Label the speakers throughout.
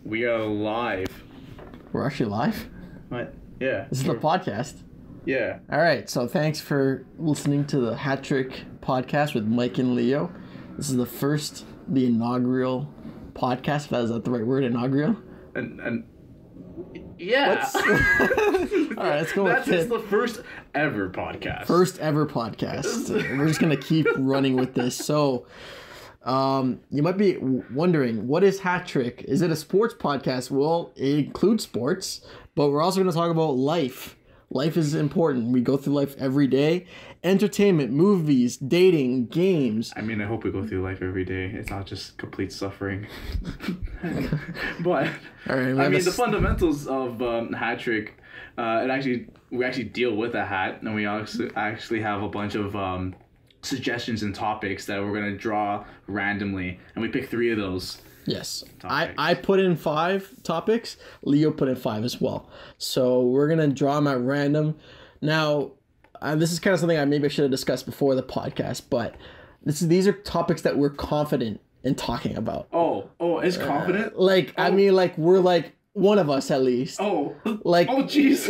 Speaker 1: We are live.
Speaker 2: We're actually live?
Speaker 1: What? Yeah.
Speaker 2: This is the podcast.
Speaker 1: Yeah.
Speaker 2: All right, so thanks for listening to the Hat Trick podcast with Mike and Leo. This is the inaugural podcast, if that the right word, inaugural?
Speaker 1: And yeah.
Speaker 2: All right, let's go with it.
Speaker 1: That's the first ever podcast.
Speaker 2: First ever podcast. We're just going to keep running with this. So, you might be wondering, what is Hat Trick? Is it a sports podcast? Well, it includes sports, but we're also going to talk about life. Life is important. We go through life every day. Entertainment, movies, dating, games.
Speaker 1: I mean, I hope we go through life every day. It's not just complete suffering. But,
Speaker 2: all right,
Speaker 1: I mean, the fundamentals of Hat Trick, we actually deal with a hat, and we actually have a bunch of suggestions and topics that we're going to draw randomly, and we pick 3 of those.
Speaker 2: Yes. I put in 5 topics. Leo put in 5 as well. So we're going to draw them at random. Now, this is kind of something I should have discussed before the podcast, but these are topics that we're confident in talking about.
Speaker 1: Oh, it's confident?
Speaker 2: I mean, we're one of us at least.
Speaker 1: Oh, jeez.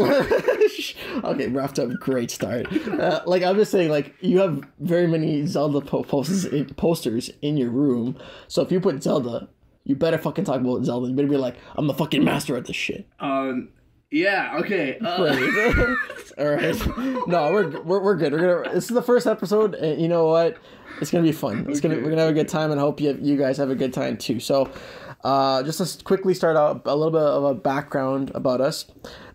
Speaker 2: Okay, we're off to a great start. I'm just saying, you have very many Zelda posters in your room. So if you put Zelda, you better fucking talk about Zelda. You better be like, I'm the fucking master at this shit.
Speaker 1: Yeah. Okay.
Speaker 2: Great. All right. No, we're good. This is the first episode, and you know what? It's gonna be fun. We're gonna have a good time, and I hope you guys have a good time too. So, just to quickly start out, a little bit of a background about us.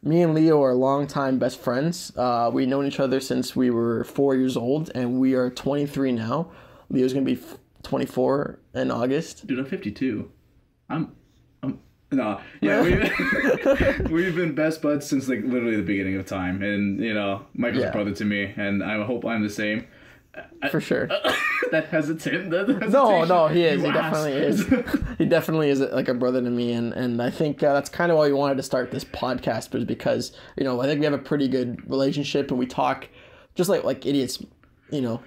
Speaker 2: Me and Leo are longtime best friends. We've known each other since we were 4 years old, and we are 23 now. Leo's gonna be 24 in August.
Speaker 1: Dude, I'm 52. No, yeah, we've been best buds since literally the beginning of time, and Michael's a brother to me, and I hope I'm the same.
Speaker 2: For sure.
Speaker 1: That hesitation.
Speaker 2: No, he is. He definitely is. He definitely is a brother to me, and I think that's kind of why we wanted to start this podcast, was because I think we have a pretty good relationship, and we talk just like idiots.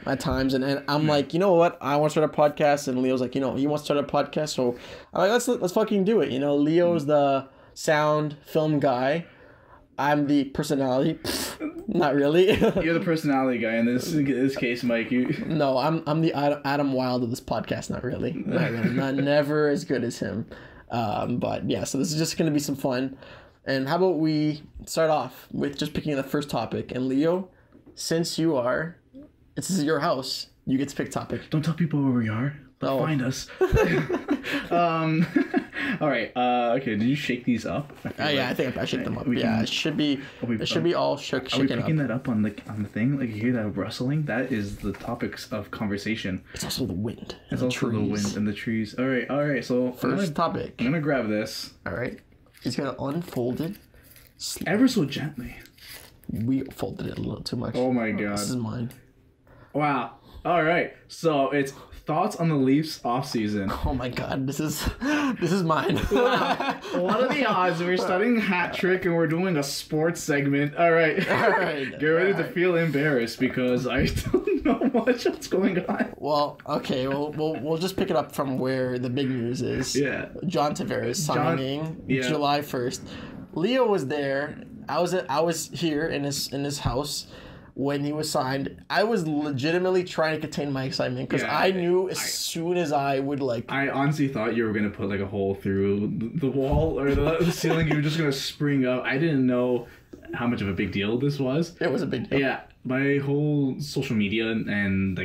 Speaker 2: At times, and I'm like, you know what? I want to start a podcast, and Leo's like, he wants to start a podcast, so I'm like, let's fucking do it. Leo's the sound film guy. I'm the personality. Not really.
Speaker 1: You're the personality guy in this case, Mike.
Speaker 2: No, I'm the Adam Wilde of this podcast. Not really. Not never as good as him. But yeah, so this is just gonna be some fun. And how about we start off with just picking the first topic? And Leo, since this is your house, you get to pick topic.
Speaker 1: Don't tell people where we are. They'll find us. All right. Okay. Did you shake these up?
Speaker 2: Yeah, I think I shook them up. It should be. It should be all shaken up.
Speaker 1: Are we picking that up on the thing? You hear that rustling? That is the topics of conversation.
Speaker 2: It's also the wind.
Speaker 1: It's also the wind and the trees. All right. So
Speaker 2: first topic.
Speaker 1: I'm gonna grab this.
Speaker 2: All right. He's gonna unfold it.
Speaker 1: Ever so gently.
Speaker 2: We folded it a little too much.
Speaker 1: Oh my god.
Speaker 2: This is mine.
Speaker 1: Wow. All right. So it's thoughts on the Leafs off season.
Speaker 2: Oh my god. This is mine.
Speaker 1: Wow. What are the odds? We're studying Hat Trick and we're doing a sports segment. All right. Get ready to feel embarrassed because I don't know much what's going on.
Speaker 2: Well, okay. We'll just pick it up from where the big news is.
Speaker 1: Yeah.
Speaker 2: John Tavares signing July 1st. Leo was there. I was here in his house when he was signed. I was legitimately trying to contain my excitement because I knew as soon as I would
Speaker 1: I honestly thought you were gonna put a hole through the wall or the ceiling. You were just gonna spring up. I didn't know how much of a big deal this was.
Speaker 2: It was a big deal.
Speaker 1: Yeah, my whole social media and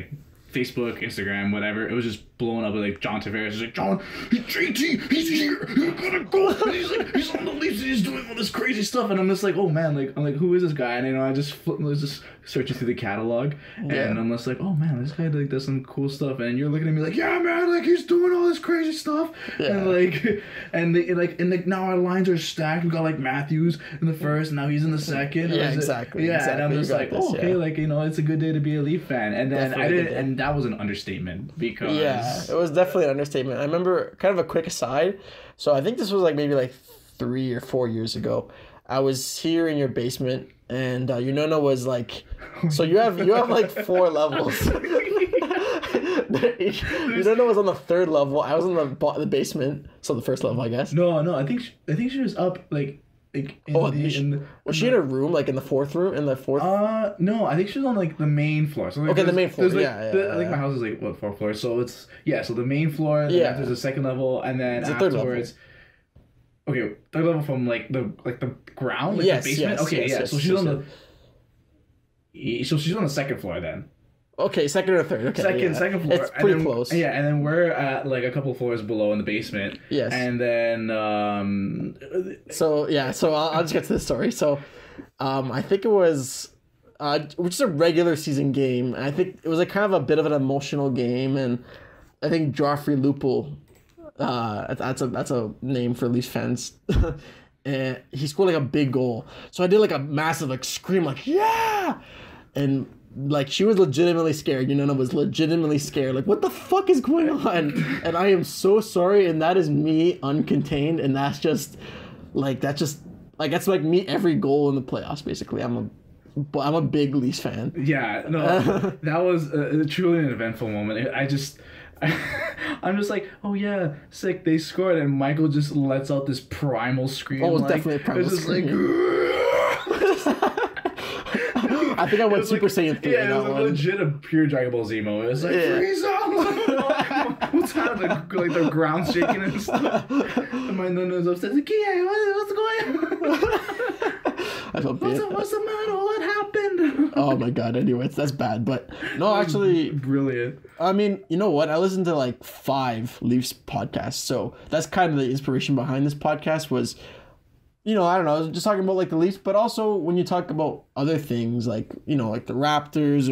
Speaker 1: Facebook, Instagram, whatever, it was just blowing up with John Tavares. It's John, JT, he's here, he's gonna go, and he's on the Leafs, he's doing all this crazy stuff, and I'm just oh man, I'm who is this guy? And I just just searching through the catalog, and I'm just oh man, this guy does some cool stuff, and you're looking at me yeah man, he's doing all this crazy stuff, and now our lines are stacked. We got Matthews in the first, and now he's in the second.
Speaker 2: Exactly.
Speaker 1: And I'm just okay, it's a good day to be a Leaf fan, and then and that was an understatement because.
Speaker 2: Yeah, it was definitely an understatement. I remember, kind of a quick aside. So I think this was maybe 3 or 4 years ago. I was here in your basement, and your nonna was so you have 4 levels. You don't know I was on the 3rd level. I was in the basement, so the 1st level, I guess.
Speaker 1: No, I think she was up like
Speaker 2: was she in a room like in the 4th room? In the 4th?
Speaker 1: No, I think she was on like the main floor. So like,
Speaker 2: okay, the main floor.
Speaker 1: Like,
Speaker 2: yeah.
Speaker 1: I think my house is like 4 floors, so it's so the main floor.
Speaker 2: Yeah.
Speaker 1: There's a 2nd level, and then
Speaker 2: it's
Speaker 1: afterwards. Okay, 3rd level from like the ground, like the basement. So she's on she's on the 2nd floor then.
Speaker 2: Okay, 2nd or 3rd. Okay,
Speaker 1: second floor.
Speaker 2: It's pretty close.
Speaker 1: Yeah, and then we're at like a couple floors below in the basement.
Speaker 2: Yes.
Speaker 1: And then
Speaker 2: So I'll just get to the story. So, I think it was, which is a regular season game. And I think it was like kind of a bit of an emotional game, and I think Joffrey Lupul, that's a name for Leafs fans. And he scored like a big goal. So I did like a massive like scream like yeah, and like she was legitimately scared. Nana was legitimately scared. Like what the fuck is going on? And I am so sorry. And that is me uncontained. And that's like me every goal in the playoffs. Basically, I'm a big Leafs fan.
Speaker 1: Yeah, no, that was truly an eventful moment. I'm just like, oh yeah, sick, they scored, and Michael just lets out this primal scream.
Speaker 2: Oh, it's
Speaker 1: like,
Speaker 2: definitely a primal scream. I think I went Super Saiyan 3.
Speaker 1: Yeah, it was legit a pure Dragon Ball Z moment. It was like, Frieza! What's happening? Like the ground's shaking and stuff. And my nana's upstairs like, yeah, what's going on?
Speaker 2: I felt
Speaker 1: what's the matter? What happened?
Speaker 2: Oh my god, anyways, that's bad. But no, actually
Speaker 1: brilliant.
Speaker 2: I mean, you know what? I listened to like 5 Leafs podcasts. So that's kind of the inspiration behind this podcast was, I don't know, I was just talking about like the Leafs, but also when you talk about other things like, like the Raptors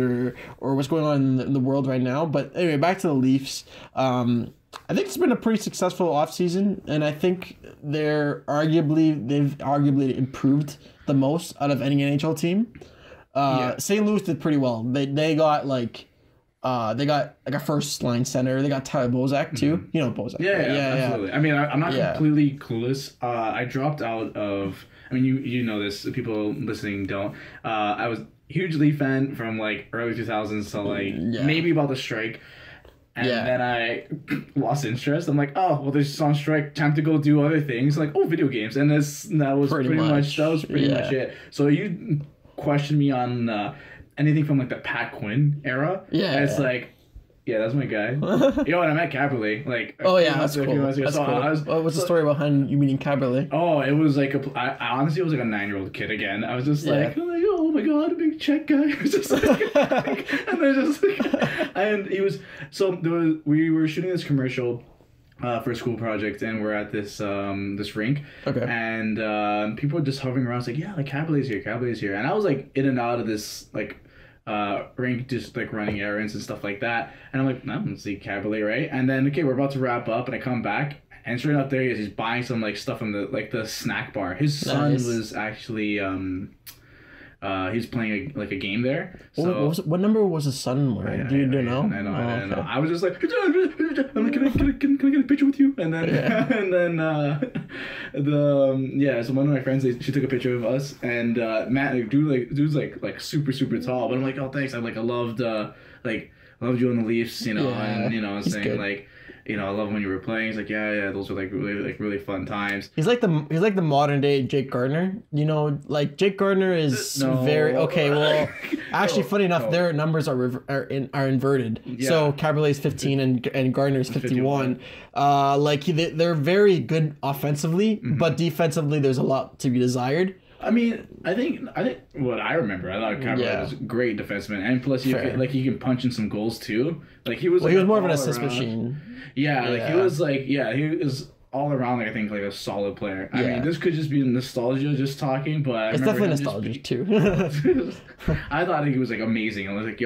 Speaker 2: or what's going on in the world right now. But anyway, back to the Leafs. I think it's been a pretty successful offseason, and I think they've arguably improved the most out of any NHL team. St. Louis did pretty well. They got like a first line center. They got Tyler Bozak too.
Speaker 1: Mm-hmm.
Speaker 2: You know Bozak.
Speaker 1: Yeah,
Speaker 2: right?
Speaker 1: Absolutely. I mean, I'm not completely clueless. I dropped out of. I mean, you know this. People listening don't. I was a huge Leaf fan from like early 2000s to like maybe about the strike. And then I lost interest. I'm like, oh, well, there's on strike. Time to go do other things. Like, oh, video games. And that was pretty much it. So you questioned me on anything from like the Pat Quinn era.
Speaker 2: Yeah.
Speaker 1: And it's like, yeah, that's my guy. Yo, and I met Caberlet. Like,
Speaker 2: that's cool. That's cool. What's the story behind you meeting Caberlet?
Speaker 1: Oh, it was like I honestly, it was like a 9-year-old kid again. I was just like, oh my god, a big Czech guy. It was just like, and then just like, and he was we were shooting this commercial for a school project, and we're at this rink.
Speaker 2: Okay.
Speaker 1: And people were just hovering around. It's like, yeah, like Caberlet's here, and I was like in and out of this like rink, just like running errands and stuff like that. And I'm like, I don't see Caberlet, right? And then we're about to wrap up, and I come back, and sure enough, there he is. He's buying some like stuff from the snack bar. His son was actually he's playing a game there. So
Speaker 2: what number was his son wearing? Do you know?
Speaker 1: I know. I was just like, I'm like, can I get a picture with you? And then so one of my friends, she took a picture of us, and Matt, dude's like super tall, but I'm like, oh thanks. I loved you on the Leafs, and saying good. Like, I love when you were playing. He's like, yeah, those were like really fun times.
Speaker 2: He's like the modern day Jake Gardner. Like Jake Gardner is very okay. Well, actually, funny enough, their numbers are inverted. Yeah. So Caberlet's 15 and Gardner's 51. They're very good offensively, but defensively, there's a lot to be desired.
Speaker 1: I mean, I think what I remember, I thought Caberlet was a great defenseman, and plus he can punch in some goals too. Like he was
Speaker 2: more of an assist machine.
Speaker 1: Yeah, he was all around. Like I think like a solid player. I mean, this could just be nostalgia, just talking, but
Speaker 2: it's definitely nostalgia too.
Speaker 1: I thought he was like amazing. I was like,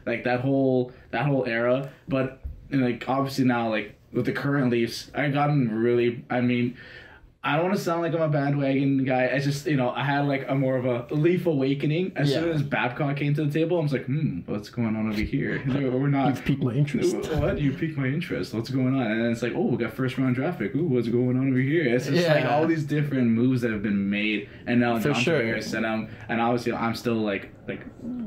Speaker 1: like that whole era. But like obviously now, like with the current Leafs, I gotten really. I mean, I don't want to sound like I'm a bandwagon guy. It's just, I had like a more of a Leaf awakening. As soon as Babcock came to the table, I was like, what's going on over here? We're not...
Speaker 2: You've piqued my interest.
Speaker 1: What? You piqued my interest. What's going on? And then it's like, we got first round draft pick. Ooh, what's going on over here? It's just like all these different moves that have been made. And now John Tavares and obviously I'm still like like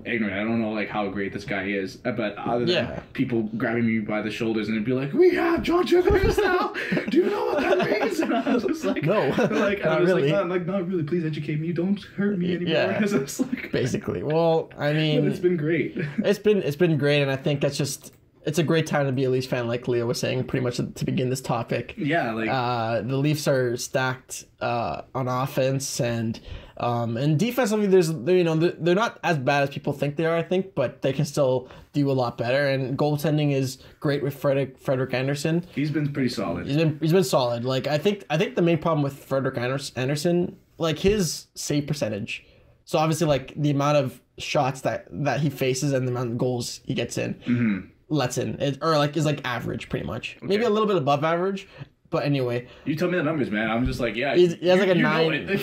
Speaker 1: ignorant. I don't know like how great this guy is, but other than people grabbing me by the shoulders and it'd be like, "We have John Tavares now. Do you know what that means?" And I was just like,
Speaker 2: "No,
Speaker 1: like I was really. Like, not really. Please educate me. Don't hurt me anymore."
Speaker 2: Yeah,
Speaker 1: it's like,
Speaker 2: basically. Well, I mean,
Speaker 1: but it's been great.
Speaker 2: It's been great, and I think that's just. It's a great time to be a Leafs fan, like Leo was saying, pretty much to begin this topic.
Speaker 1: Yeah, like
Speaker 2: the Leafs are stacked on offense and defensively. They're not as bad as people think they are, I think, but they can still do a lot better. And goaltending is great with Frederick Anderson.
Speaker 1: He's been pretty solid.
Speaker 2: He's been solid. Like I think the main problem with Frederick Anderson, like his save percentage. So obviously, like the amount of shots that he faces and the amount of goals he gets in.
Speaker 1: Mm-hmm.
Speaker 2: Lets in is like average pretty much, maybe a little bit above average, but anyway.
Speaker 1: You tell me the numbers, man. I'm just like, yeah.
Speaker 2: He has like a 9.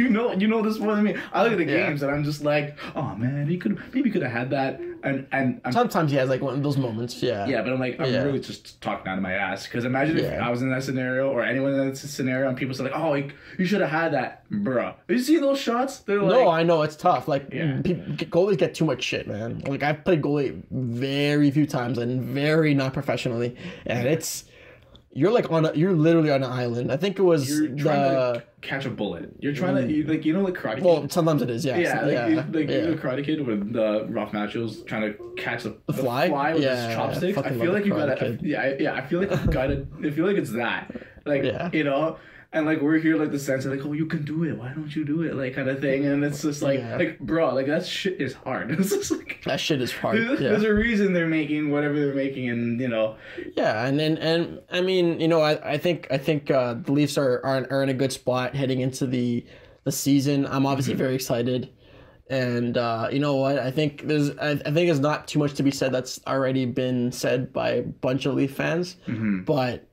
Speaker 1: You know this more than me. I look at the games and I'm just like, oh man, he could have had that. And
Speaker 2: sometimes he has like one of those moments, yeah.
Speaker 1: Yeah, but I'm really just talking out of my ass because imagine if I was in that scenario or anyone in that scenario and people say like, oh, you should have had that, bruh. You see those shots? They're like,
Speaker 2: no, I know it's tough. Like goalies get too much shit, man. Like I've played goalie very few times and very not professionally, and it's. You're literally on an island. I think it was
Speaker 1: you're trying to catch a bullet. You're trying to like Karate Kid.
Speaker 2: Well, sometimes it is, yeah.
Speaker 1: The Karate Kid with the Ralph Macchio's trying to catch the fly with his chopsticks. I feel like you gotta. I feel like you gotta. I feel like it's that. Like And like we're here like the sense of like, oh, you can do it. Why don't you do it? Like kind of thing. And it's just like bro, like that shit is hard. It's just like
Speaker 2: that shit is hard.
Speaker 1: There's a reason they're making whatever they're making, and
Speaker 2: Yeah, and I mean, I think the Leafs are in a good spot heading into the season. I'm obviously very excited. And you know what? I think there's not too much to be said that's already been said by a bunch of Leaf fans, but.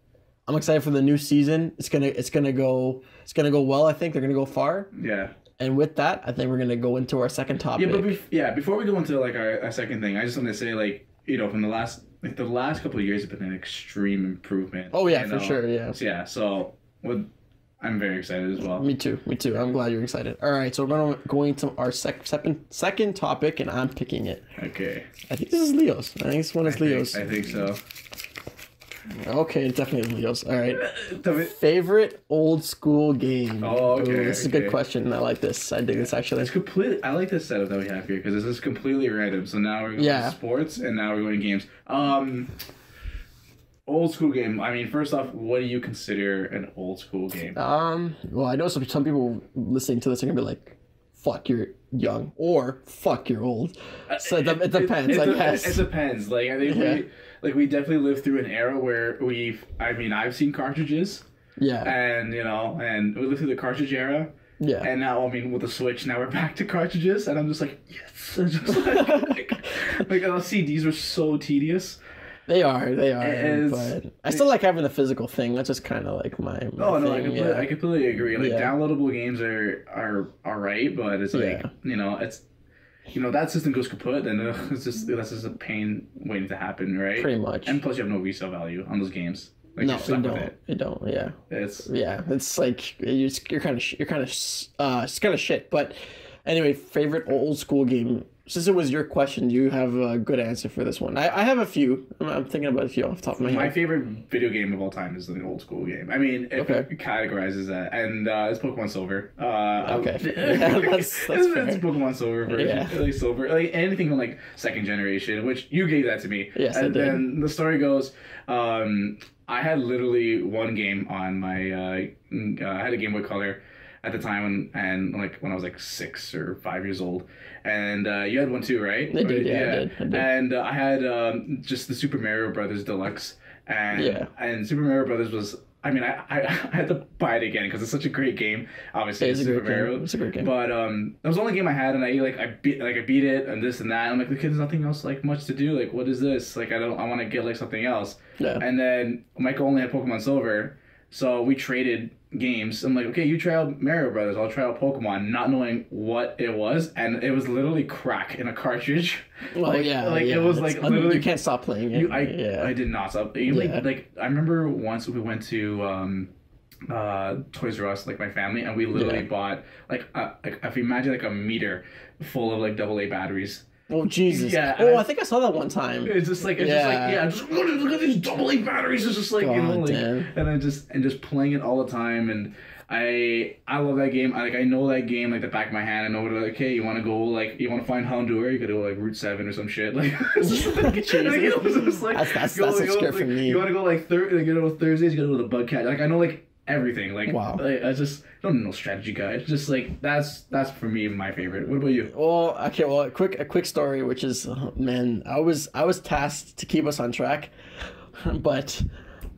Speaker 2: I'm excited for the new season. It's gonna go well. I think they're gonna go far.
Speaker 1: Yeah.
Speaker 2: And with that, I think we're gonna go into our second topic.
Speaker 1: Yeah, but before we go into like our second thing, I just want to say like from the last couple of years have been an extreme improvement.
Speaker 2: Oh yeah, for sure. Yeah.
Speaker 1: Yeah. So I'm very excited as well.
Speaker 2: Me too. I'm glad you're excited. All right, so we're going to our second topic, and I'm picking it.
Speaker 1: Okay.
Speaker 2: I think this is Leo's. I think this one is Leo's.
Speaker 1: I think so.
Speaker 2: Okay, it definitely is Leo's. All right. Favorite old school game?
Speaker 1: Oh, okay.
Speaker 2: This is a good question. I like this. I dig this, actually.
Speaker 1: I like this setup that we have here because this is completely random. So now we're going to sports and now we're going to games. Old school game. I mean, first off, what do you consider an old school game?
Speaker 2: Well, I know some people listening to this are going to be like, fuck, you're young, or fuck, you're old. So it depends, I guess.
Speaker 1: It depends. Like, I think we definitely lived through an era where I've seen cartridges. Yeah. And, and we lived through the cartridge era. Yeah. And now, with the Switch, now we're back to cartridges, and I'm just like, yes. Just like CDs were so tedious.
Speaker 2: They are, but I still like having the physical thing. That's just kind of like my thing.
Speaker 1: I completely agree. Like, downloadable games are alright, but it's like, it's... that system goes kaput, then that's just a pain waiting to happen, right? Pretty much. And plus, you have no resale value on those games. Like,
Speaker 2: no, you don't. Yeah. It's like you're kind of shit. But anyway, favorite old school game. Since it was your question, do you have a good answer for this one? I have a few. I'm thinking about a few off the top of my head.
Speaker 1: My favorite video game of all time is an old school game. I mean, it categorizes that, and it's Pokemon Silver.
Speaker 2: Okay, that's fair.
Speaker 1: It's Pokemon Silver version. Like Silver, like anything from like second generation, which you gave that to me.
Speaker 2: Yes, I did.
Speaker 1: And the story goes, I had literally one game on my. I had a Game Boy Color at the time, and like when I was like 6 or 5 years old. And you had one too, right?
Speaker 2: I did, I did.
Speaker 1: And I had just the Super Mario Brothers Deluxe, and Super Mario Brothers was. I mean, I had to buy it again because it's such a great game. Obviously, it's Super Mario. It's a great game. But it was the only game I had, and I beat it and this and that. And I'm like, the kid's nothing else like much to do. Like, what is this? Like, I want to get like something else. Yeah. And then Michael only had Pokemon Silver, so we traded games. I'm like, okay, you try out Mario Brothers, I'll try out Pokemon, not knowing what it was, and it was literally crack in a cartridge.
Speaker 2: Well,
Speaker 1: it was like literally
Speaker 2: you can't stop playing it.
Speaker 1: I did not stop. Like I remember once we went to Toys R Us, like my family, and we literally bought like if you imagine like a meter full of like AA batteries.
Speaker 2: Oh Jesus!
Speaker 1: Yeah.
Speaker 2: Oh, I think I saw that one time.
Speaker 1: It's just like just look at these AA batteries. It's just like
Speaker 2: Damn.
Speaker 1: and I just playing it all the time, and I love that game. I know that game like the back of my hand. I know what okay, you want to go like you want to find Honduras, you gotta go like Route 7 or some shit. Like,
Speaker 2: Jesus. That's a script for me.
Speaker 1: You want to go like Thursdays, you gotta go to the Bug Catch. Like I know like everything. Like
Speaker 2: wow.
Speaker 1: Like, I don't know strategy guide. Just like that's for me my favorite. What about you?
Speaker 2: Well, okay. Well, a quick story, which is man, I was tasked to keep us on track, but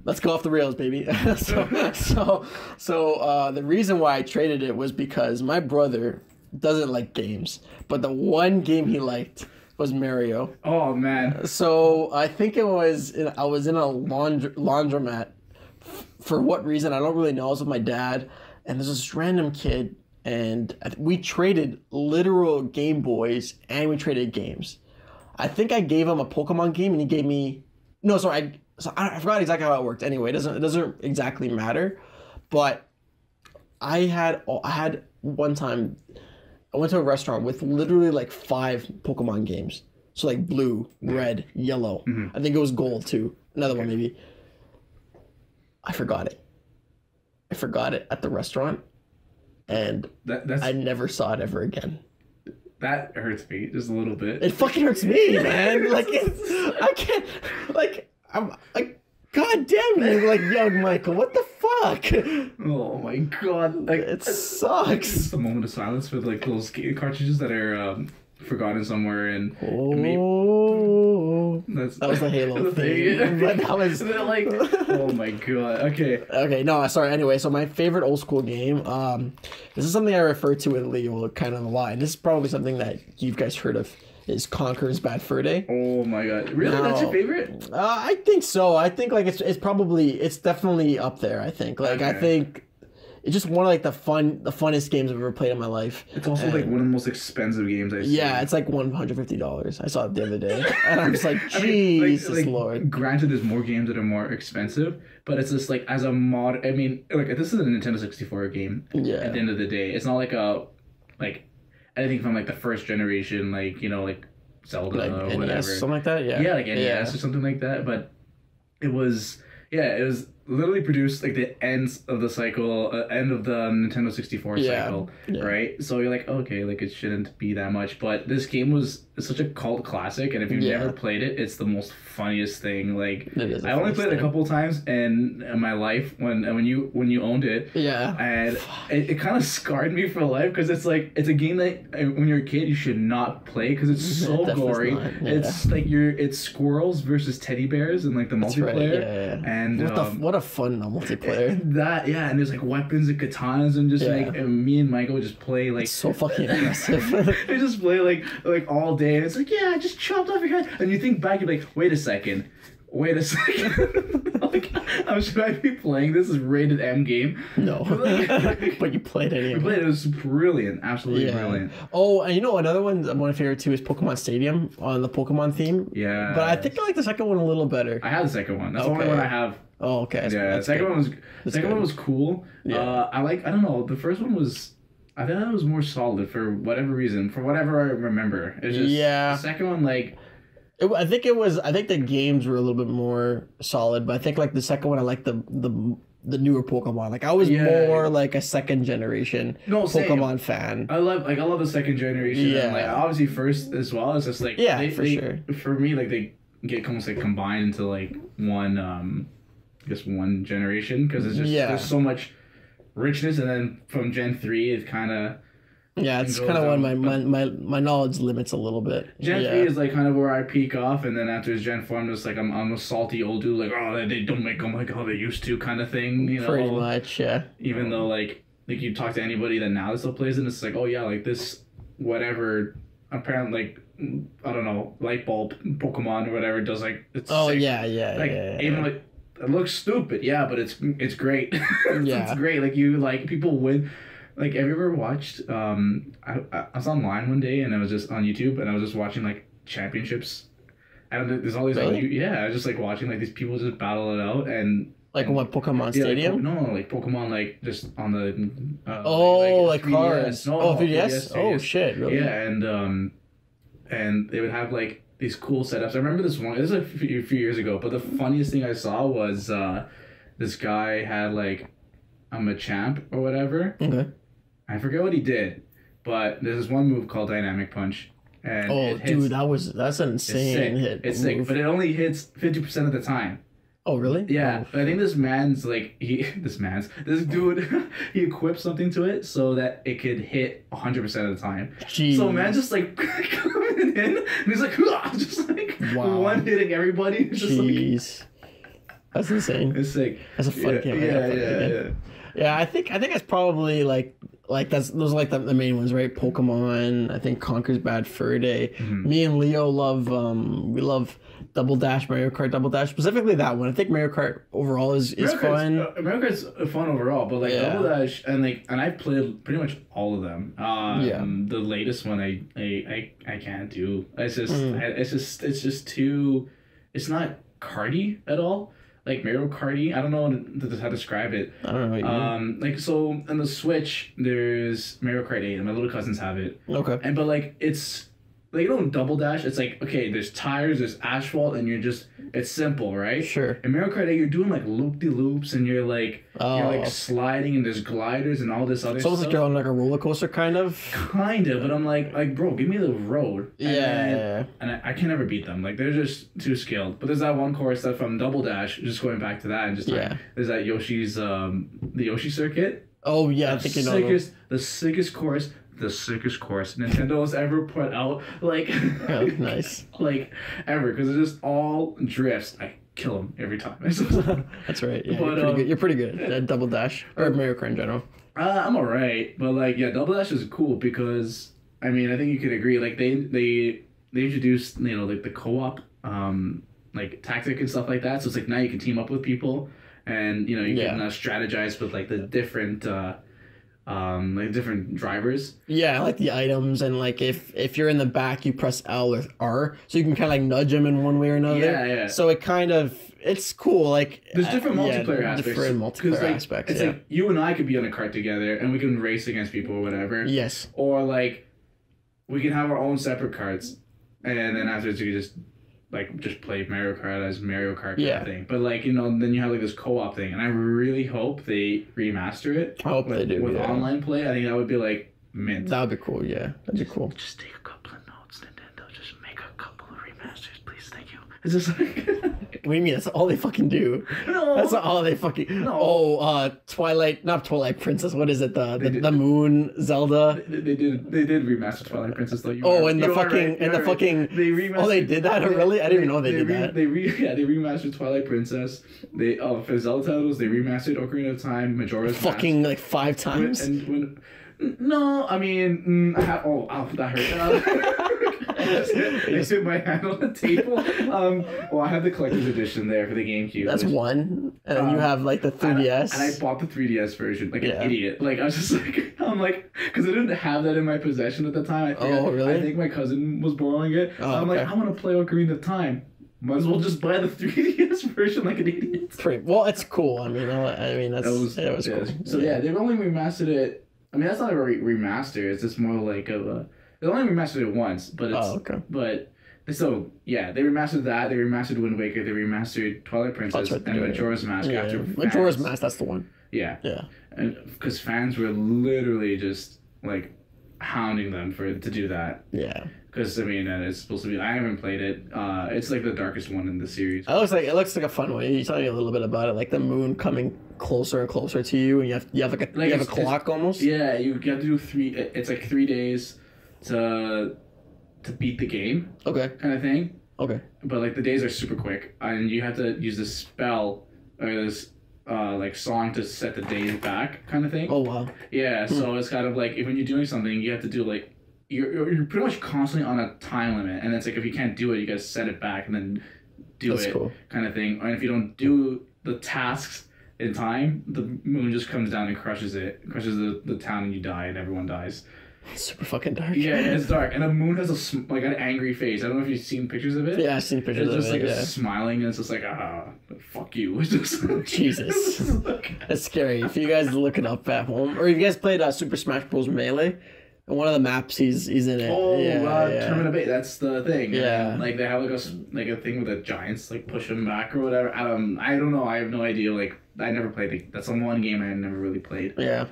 Speaker 2: let's go off the rails, baby. so the reason why I traded it was because my brother doesn't like games, but the one game he liked was Mario.
Speaker 1: Oh man.
Speaker 2: So I think I was in a laundromat. For what reason, I don't really know. I was with my dad, and there's this random kid, and we traded literal Game Boys, and we traded games. I think I gave him a Pokemon game, and he gave me... No, sorry, I forgot exactly how it worked. Anyway, it doesn't exactly matter, but I had one time, I went to a restaurant with literally like 5 Pokemon games. So like blue, red, yellow. Mm-hmm. I think it was gold too. Another one maybe. I forgot it. I forgot it at the restaurant, and I never saw it ever again.
Speaker 1: That hurts me just a little bit.
Speaker 2: It fucking hurts me, man. Like I can't. Like I'm like, God damn you, like young Michael. What the fuck?
Speaker 1: Oh my god! Like
Speaker 2: it sucks.
Speaker 1: Just a moment of silence for like those cartridges that are forgotten somewhere, and
Speaker 2: that was the Halo thing. But that was
Speaker 1: like, oh my god. Okay,
Speaker 2: no, sorry. Anyway, so my favorite old school game, this is something I refer to with Leo kind of a lot, and this is probably something that you guys heard of, is Conker's Bad Fur Day.
Speaker 1: Oh my god, really? Now, that's your favorite?
Speaker 2: I think so. I think like it's definitely up there. I think I think it's just one of like the funnest games I've ever played in my life.
Speaker 1: It's also like one of the most expensive games I've seen.
Speaker 2: Yeah, it's like $150. I saw it the other day, and I was like, Jesus Lord.
Speaker 1: Granted, there's more games that are more expensive, but it's just like as a mod. I mean, like this is a Nintendo 64 game.
Speaker 2: Yeah.
Speaker 1: At the end of the day, it's not like anything from like the first generation, like like Zelda
Speaker 2: like
Speaker 1: or
Speaker 2: NES,
Speaker 1: whatever,
Speaker 2: something like that. Yeah.
Speaker 1: Yeah, like NES or something like that. But it was literally produced like the end of the Nintendo 64 cycle, right? So you're like, okay, like it shouldn't be that much, but this game was such a cult classic, and if you've never played it, it's the most funniest thing. Like I only played it a couple of times in my life when you owned it, and it kind of scarred me for life, because it's like it's a game that when you're a kid you should not play because it's so gory. It's like it's squirrels versus teddy bears and like the multiplayer.
Speaker 2: Right.
Speaker 1: And
Speaker 2: what a fun multiplayer.
Speaker 1: And there's like weapons and katanas, and just and me and Michael would just play like,
Speaker 2: it's so fucking aggressive.
Speaker 1: We just play like all day, and it's like, I just chopped off your head, and you think back, you're like, wait a second. Like, should I be playing this as rated M game?
Speaker 2: No. But you played it anyway.
Speaker 1: We played it. It was brilliant. Absolutely brilliant.
Speaker 2: Oh, and another one, one of my favorite too, is Pokemon Stadium on the Pokemon theme.
Speaker 1: Yeah.
Speaker 2: But I think I like the second one a little better.
Speaker 1: I have the second one. That's the only one I have.
Speaker 2: Oh, okay.
Speaker 1: The second one was cool.
Speaker 2: Yeah.
Speaker 1: I don't know, the first one was, I thought it was more solid for whatever reason, for whatever I remember. It's just the second one, like,
Speaker 2: I think the games were a little bit more solid, but I think like the second one, I like the newer Pokemon. Like I was more like a second generation Pokemon fan.
Speaker 1: I love the second generation. Yeah. And like obviously first as well. It's just like
Speaker 2: sure.
Speaker 1: For me, like they get almost like combined into like one one generation, because it's just there's so much richness, and then from Gen 3 it kind of
Speaker 2: it's kind of when my knowledge limits a little bit.
Speaker 1: Gen 3 is like kind of where I peak off, and then after Gen 4 I'm just like I'm a salty old dude, like, oh, they don't make them like how they used to, kind of thing,
Speaker 2: pretty much.
Speaker 1: Even though like you talk to anybody that now still plays it, and it's like, oh yeah, like this whatever apparently like I don't know, light bulb Pokemon or whatever does like it's sick. Even like it looks stupid, but it's great. It's great. Like people win. Like, have you ever watched? I was online one day, and I was just on YouTube, and I was just watching like championships. And there's all these I was just like watching like these people just battle it out, and
Speaker 2: Like what, Pokemon
Speaker 1: Yeah,
Speaker 2: Stadium?
Speaker 1: no, like Pokemon, like just on the
Speaker 2: Like
Speaker 1: 3DS.
Speaker 2: cards.
Speaker 1: No,
Speaker 2: Oh,
Speaker 1: no,
Speaker 2: 3DS? Oh,
Speaker 1: 3DS.
Speaker 2: shit, really?
Speaker 1: Yeah, and they would have like these cool setups. I remember this one. This was a few years ago, but the funniest thing I saw was this guy had like a Machamp or whatever.
Speaker 2: Okay.
Speaker 1: I forget what he did, but there's this one move called Dynamic Punch, and
Speaker 2: Oh,
Speaker 1: it hits,
Speaker 2: dude, that's an insane hit.
Speaker 1: It's sick, but it only hits 50% of the time.
Speaker 2: Oh, really?
Speaker 1: Yeah,
Speaker 2: Oh.
Speaker 1: but I think this dude, he equipped something to it so that it could hit 100% of the time.
Speaker 2: Jeez.
Speaker 1: So man just like coming in, and he's like, just like
Speaker 2: Wow.
Speaker 1: one hitting everybody. It's just
Speaker 2: Jeez. That's insane.
Speaker 1: it's sick.
Speaker 2: That's a fun game.
Speaker 1: Yeah.
Speaker 2: Yeah, I think it's probably like those are like the main ones, right? Pokemon. I think Conker's Bad Fur Day. Me and Leo love we love Double Dash, Mario Kart Double Dash, specifically that one. I think Mario Kart overall is fun.
Speaker 1: Mario Kart's fun overall, but like Double Dash and I've played pretty much all of them. The latest one I can't do. It's just too. It's not karty at all. Like Mario Karty, I don't know how to describe it.
Speaker 2: I don't know what you mean.
Speaker 1: Like so on the Switch, there's Mario Kart 8, and my little cousins have it.
Speaker 2: Okay.
Speaker 1: But like it's like Double Dash. It's like okay, there's tires, there's asphalt, and it's simple, right?
Speaker 2: Sure.
Speaker 1: In Mario Kart 8, you're doing like loop-de-loops, and you're like sliding, and there's gliders and all this other stuff.
Speaker 2: So it's like you're on like a roller coaster, kind of.
Speaker 1: Kind of, but I'm like bro, give me the road.
Speaker 2: Yeah.
Speaker 1: And I can never beat them. Like they're just too skilled. But there's that one course that from Double Dash, just going back to that, and just there's that Yoshi's the Yoshi circuit.
Speaker 2: Oh yeah, I think you know.
Speaker 1: The sickest course Nintendo's ever put out. Like
Speaker 2: nice.
Speaker 1: Like ever, because it's just all drifts. I kill them every time.
Speaker 2: That's right. Yeah, but, you're pretty good at Double Dash or Mario Kart in general.
Speaker 1: I'm alright, but like Double Dash is cool because I mean I think you could agree. Like they introduced like the co-op like tactic and stuff like that. So it's like now you can team up with people and you can strategize with like the different different drivers.
Speaker 2: Yeah, like the items, and like if you're in the back, you press L or R, so you can kind of like nudge them in one way or another.
Speaker 1: Yeah.
Speaker 2: So it's cool. Like
Speaker 1: there's different multiplayer aspects.
Speaker 2: Different multiplayer aspects.
Speaker 1: It's like you and I could be on a cart together, and we can race against people or whatever.
Speaker 2: Yes.
Speaker 1: Or like we can have our own separate carts, and then afterwards you just play Mario Kart as Mario Kart kind of thing. But like then you have like this co-op thing, and I really hope they remaster it.
Speaker 2: I hope they do
Speaker 1: with online play. I think that would be like mint.
Speaker 2: That would be cool. Yeah, that'd be cool.
Speaker 1: Just take a couple of notes, Nintendo. Just make a couple of remasters, please. Thank you. It's just like.
Speaker 2: What do you mean? That's all they fucking do.
Speaker 1: No.
Speaker 2: That's all they fucking.
Speaker 1: No.
Speaker 2: Oh, not Twilight Princess. What is it? The Moon Zelda.
Speaker 1: They did remaster Twilight Princess though.
Speaker 2: They remastered. Oh, they did that really? I didn't even know they did that.
Speaker 1: They remastered Twilight Princess. For Zelda titles they remastered Ocarina of Time, Majora's Mask.
Speaker 2: Fucking like 5 times.
Speaker 1: No, I mean, that hurt. I hit my hand on the table. I have the collector's edition there for the GameCube.
Speaker 2: That's one, and then you have like the 3DS.
Speaker 1: And I bought the 3DS version, like an idiot. Like I was just like, because I didn't have that in my possession at the time.
Speaker 2: Really?
Speaker 1: I think my cousin was borrowing it. So I'm like, I want to play Ocarina of Time. Might as well just buy the 3DS version like an idiot.
Speaker 2: Well, it's cool. I mean, that was cool.
Speaker 1: So they've only remastered it. I mean, that's not a remaster. It's just more like they only remastered it once, but it's but so they remastered that. They remastered Wind Waker. They remastered Twilight Princess and Majora's Mask after
Speaker 2: Majora's Mask. That's the one.
Speaker 1: Yeah. And because fans were literally just like hounding them to do that.
Speaker 2: Yeah.
Speaker 1: Because I mean, it's supposed to be. I haven't played it. It's like the darkest one in the series.
Speaker 2: It looks like a fun one. You tell me a little bit about it, like the moon coming closer and closer to you, and you have a clock almost.
Speaker 1: Yeah, you have to do 3. It's like 3 days to beat the game.
Speaker 2: Okay.
Speaker 1: Kind of thing.
Speaker 2: Okay.
Speaker 1: But like the days are super quick, and you have to use this spell or this like song to set the days back, kind of thing.
Speaker 2: Oh wow.
Speaker 1: Yeah. So it's kind of like when you're doing something, you have to do like. You're pretty much constantly on a time limit, and it's like if you can't do it, you gotta set it back and then do it, cool. Kind of thing. And if you don't do the tasks in time, the moon just comes down and crushes the town, and you die, and everyone dies.
Speaker 2: Super fucking dark.
Speaker 1: Yeah, it's dark, and the moon has like an angry face. I don't know if you've seen pictures of it.
Speaker 2: Yeah, I've seen pictures of it.
Speaker 1: It's just like
Speaker 2: yeah.
Speaker 1: smiling, and it's just like fuck you. It's just
Speaker 2: Jesus, that's scary. If you guys look it up at home, or if you guys played Super Smash Bros. Melee, and one of the maps he's in it.
Speaker 1: Oh,
Speaker 2: yeah.
Speaker 1: Tournament of 8. That's the thing.
Speaker 2: Yeah,
Speaker 1: and, like they have like a thing with the giants like push them back or whatever. I don't know. I have no idea. Like I never played it. That's the one game I never really played.
Speaker 2: Yeah.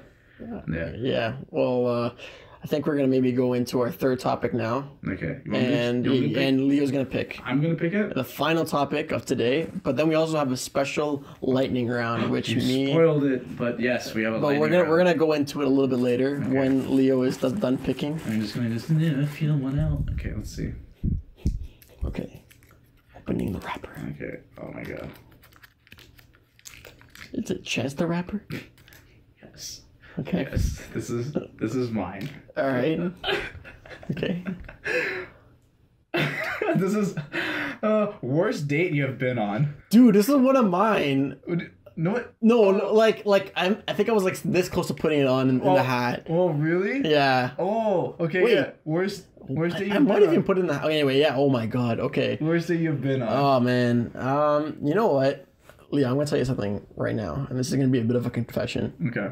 Speaker 2: Well, I think we're gonna maybe go into our third topic now.
Speaker 1: Okay.
Speaker 2: And Leo's gonna pick.
Speaker 1: I'm gonna pick it.
Speaker 2: The final topic of today, but then we also have a special lightning round, which
Speaker 1: you spoiled it. But yes, we have a. But
Speaker 2: we're gonna go into it a little bit later when Leo is done picking.
Speaker 1: I'm just gonna feel one out. Okay, let's see.
Speaker 2: Okay, opening the wrapper.
Speaker 1: Okay. Oh my god.
Speaker 2: Is it Chance the Rapper?
Speaker 1: Yes.
Speaker 2: Okay.
Speaker 1: Yes. This is mine.
Speaker 2: All right. Okay.
Speaker 1: This is worst date you have been on.
Speaker 2: Dude, this is one of mine.
Speaker 1: No,
Speaker 2: like I think I was like this close to putting it on in the hat.
Speaker 1: Oh, really?
Speaker 2: Yeah.
Speaker 1: Oh, okay.
Speaker 2: Wait.
Speaker 1: Yeah. Worst date
Speaker 2: I might even put it in the anyway. Yeah. Oh my god. Okay.
Speaker 1: Worst date you've been on.
Speaker 2: Oh man. You know what, Leo? I'm gonna tell you something right now, and this is gonna be a bit of a confession.
Speaker 1: Okay.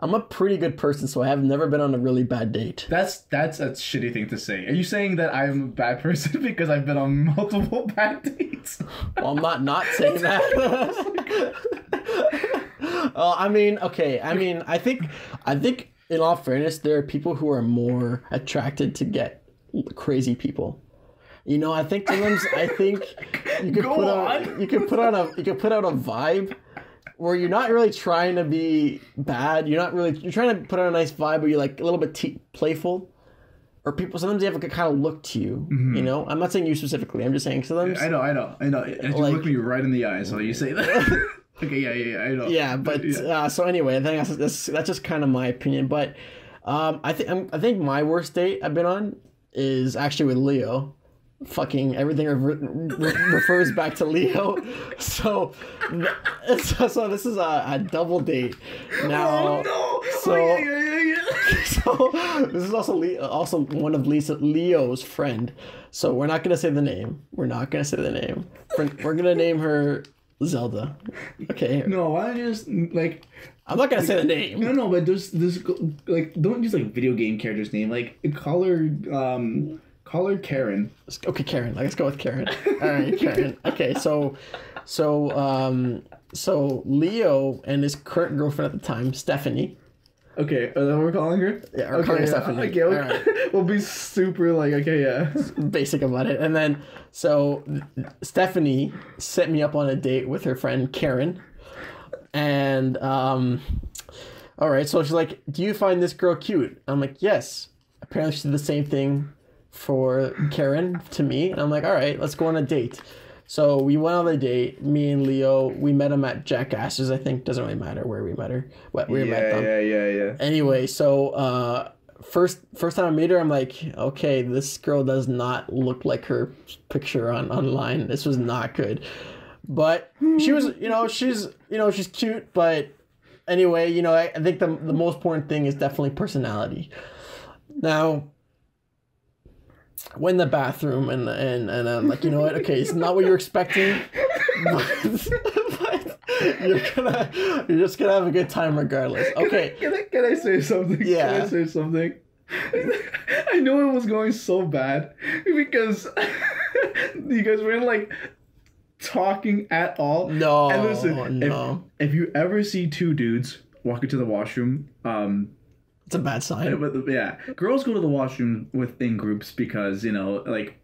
Speaker 2: I'm a pretty good person, so I have never been on a really bad date.
Speaker 1: That's a shitty thing to say. Are you saying that I'm a bad person because I've been on multiple bad dates?
Speaker 2: Well, I'm not saying that. I mean, okay. I mean, I think in all fairness, there are people who are more attracted to get crazy people. You know, I think sometimes you could put out a vibe where you're not really trying to be bad. You're trying to put on a nice vibe, but you're like a little bit playful. Or people, sometimes they have like a kind of look to you, you know? I'm not saying you specifically. I'm just saying sometimes. I
Speaker 1: know. And you look me right in the eyes while you say that. Okay, yeah, I know.
Speaker 2: Yeah, but so anyway, I think that's just kind of my opinion. But I think my worst date I've been on is actually with Leo. Fucking everything refers back to Leo. So this is a double date now.
Speaker 1: Oh, no.
Speaker 2: So this is also one of Leo's friend. So we're not gonna say the name. We're gonna name her Zelda. Okay.
Speaker 1: No, why don't you just like?
Speaker 2: I'm not gonna say the name.
Speaker 1: No, but there's like don't use like video game character's name. Like call her Karen.
Speaker 2: Okay, Karen. Let's go with Karen. All right, Karen. Okay, so Leo and his current girlfriend at the time, Stephanie.
Speaker 1: Okay, is that what we're calling her?
Speaker 2: Yeah, we're calling her Stephanie.
Speaker 1: Okay, right. We'll be super like, okay, yeah.
Speaker 2: Basic about it. And then, so Stephanie set me up on a date with her friend Karen. And, all right, so she's like, do you find this girl cute? I'm like, yes. Apparently she did the same thing for Karen to me. And I'm like, all right, let's go on a date. So we went on a date, me and Leo. We met him at Jackass's, I think. Doesn't really matter where we met her. Met them.
Speaker 1: Yeah.
Speaker 2: Anyway, so first time I meet her, I'm like, okay, this girl does not look like her picture online. This was not good. But she was, she's cute. But anyway, I think the most important thing is definitely personality. Now, went in the bathroom and I'm like, you know what? Okay, it's not what you're expecting, but you're just gonna have a good time regardless. Okay.
Speaker 1: Can I say something?
Speaker 2: Yeah.
Speaker 1: Can I say something? I know it was going so bad because you guys weren't like talking at all.
Speaker 2: No.
Speaker 1: And listen, if you ever see two dudes walk into the washroom,
Speaker 2: it's a bad sign.
Speaker 1: Yeah, girls go to the washroom within groups because like.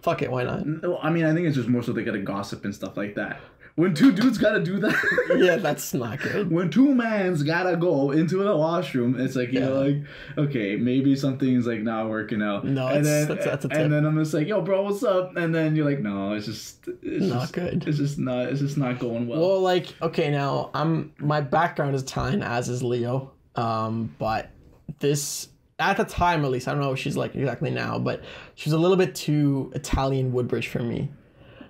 Speaker 2: Fuck it, why not?
Speaker 1: I mean, I think it's just more so they gotta gossip and stuff like that. When two dudes gotta do that,
Speaker 2: yeah, that's not good.
Speaker 1: When two mans gotta go into the washroom, it's like like, okay, maybe something's like not working out.
Speaker 2: No,
Speaker 1: and
Speaker 2: that's a tip.
Speaker 1: And then I'm just like, yo, bro, what's up? And then you're like, no, it's
Speaker 2: not good.
Speaker 1: It's just not going well.
Speaker 2: Well, like, okay, now my background is Italian, as is Leo. But this, at the time at least, I don't know what she's like exactly now, but she's a little bit too Italian Woodbridge for me.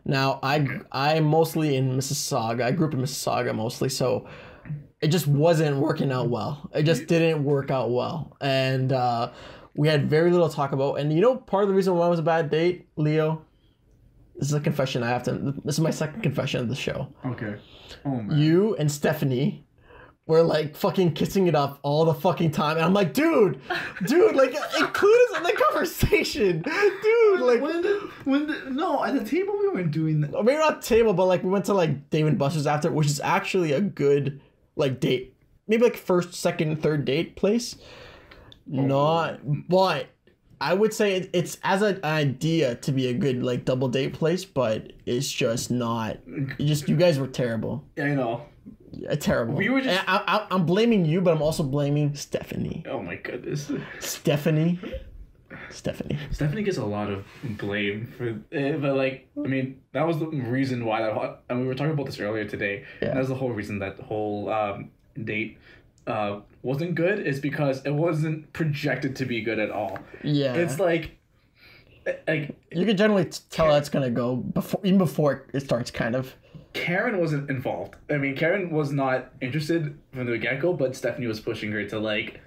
Speaker 2: Now, I'm mostly in Mississauga. I grew up in Mississauga mostly, so it just wasn't working out well. It just didn't work out well. And we had very little to talk about. And you know, part of the reason why it was a bad date, Leo, this is a confession I have to, this is my second confession of the show.
Speaker 1: Okay. Oh, man.
Speaker 2: You and Stephanie were like fucking kissing it up all the fucking time. And I'm like, dude, like include us in the conversation. Dude, like.
Speaker 1: No, at the table we weren't doing that.
Speaker 2: Maybe not table, but like we went to like Dave & Buster's after, which is actually a good like date. Maybe like first, second, third date place. But I would say it's as an idea to be a good like double date place, but it's just not. You guys were terrible.
Speaker 1: Yeah, I know.
Speaker 2: Yeah, terrible.
Speaker 1: We were just.
Speaker 2: I'm blaming you, but I'm also blaming Stephanie.
Speaker 1: Oh my goodness.
Speaker 2: Stephanie
Speaker 1: gets a lot of blame for it, but like, I mean, that was the reason why and we were talking about this earlier today.
Speaker 2: Yeah.
Speaker 1: That was the whole reason that whole date wasn't good, is because it wasn't projected to be good at all.
Speaker 2: Yeah.
Speaker 1: It's like
Speaker 2: you can generally tell how it's gonna go even before it starts, kind of.
Speaker 1: Karen wasn't involved. I mean, Karen was not interested from the get-go, but Stephanie was pushing her to like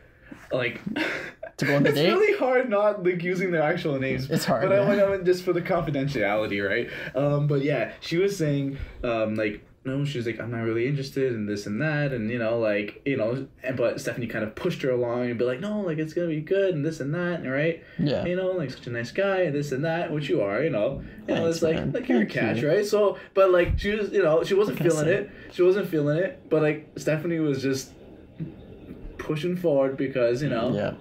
Speaker 2: to go on the date.
Speaker 1: It's really hard not like using their actual names.
Speaker 2: It's hard,
Speaker 1: but
Speaker 2: yeah.
Speaker 1: I went just for the confidentiality, right? But yeah, she was saying like, no, she was like, I'm not really interested in this and that, and but Stephanie kind of pushed her along and be like, no, like it's gonna be good and this and that, right?
Speaker 2: Yeah.
Speaker 1: Like such a nice guy and this and that, which you are,
Speaker 2: Thanks,
Speaker 1: it's like
Speaker 2: man.
Speaker 1: you're a catch, right? So, but like she was, she wasn't feeling it. She wasn't feeling it, but like Stephanie was just pushing forward because
Speaker 2: Yeah.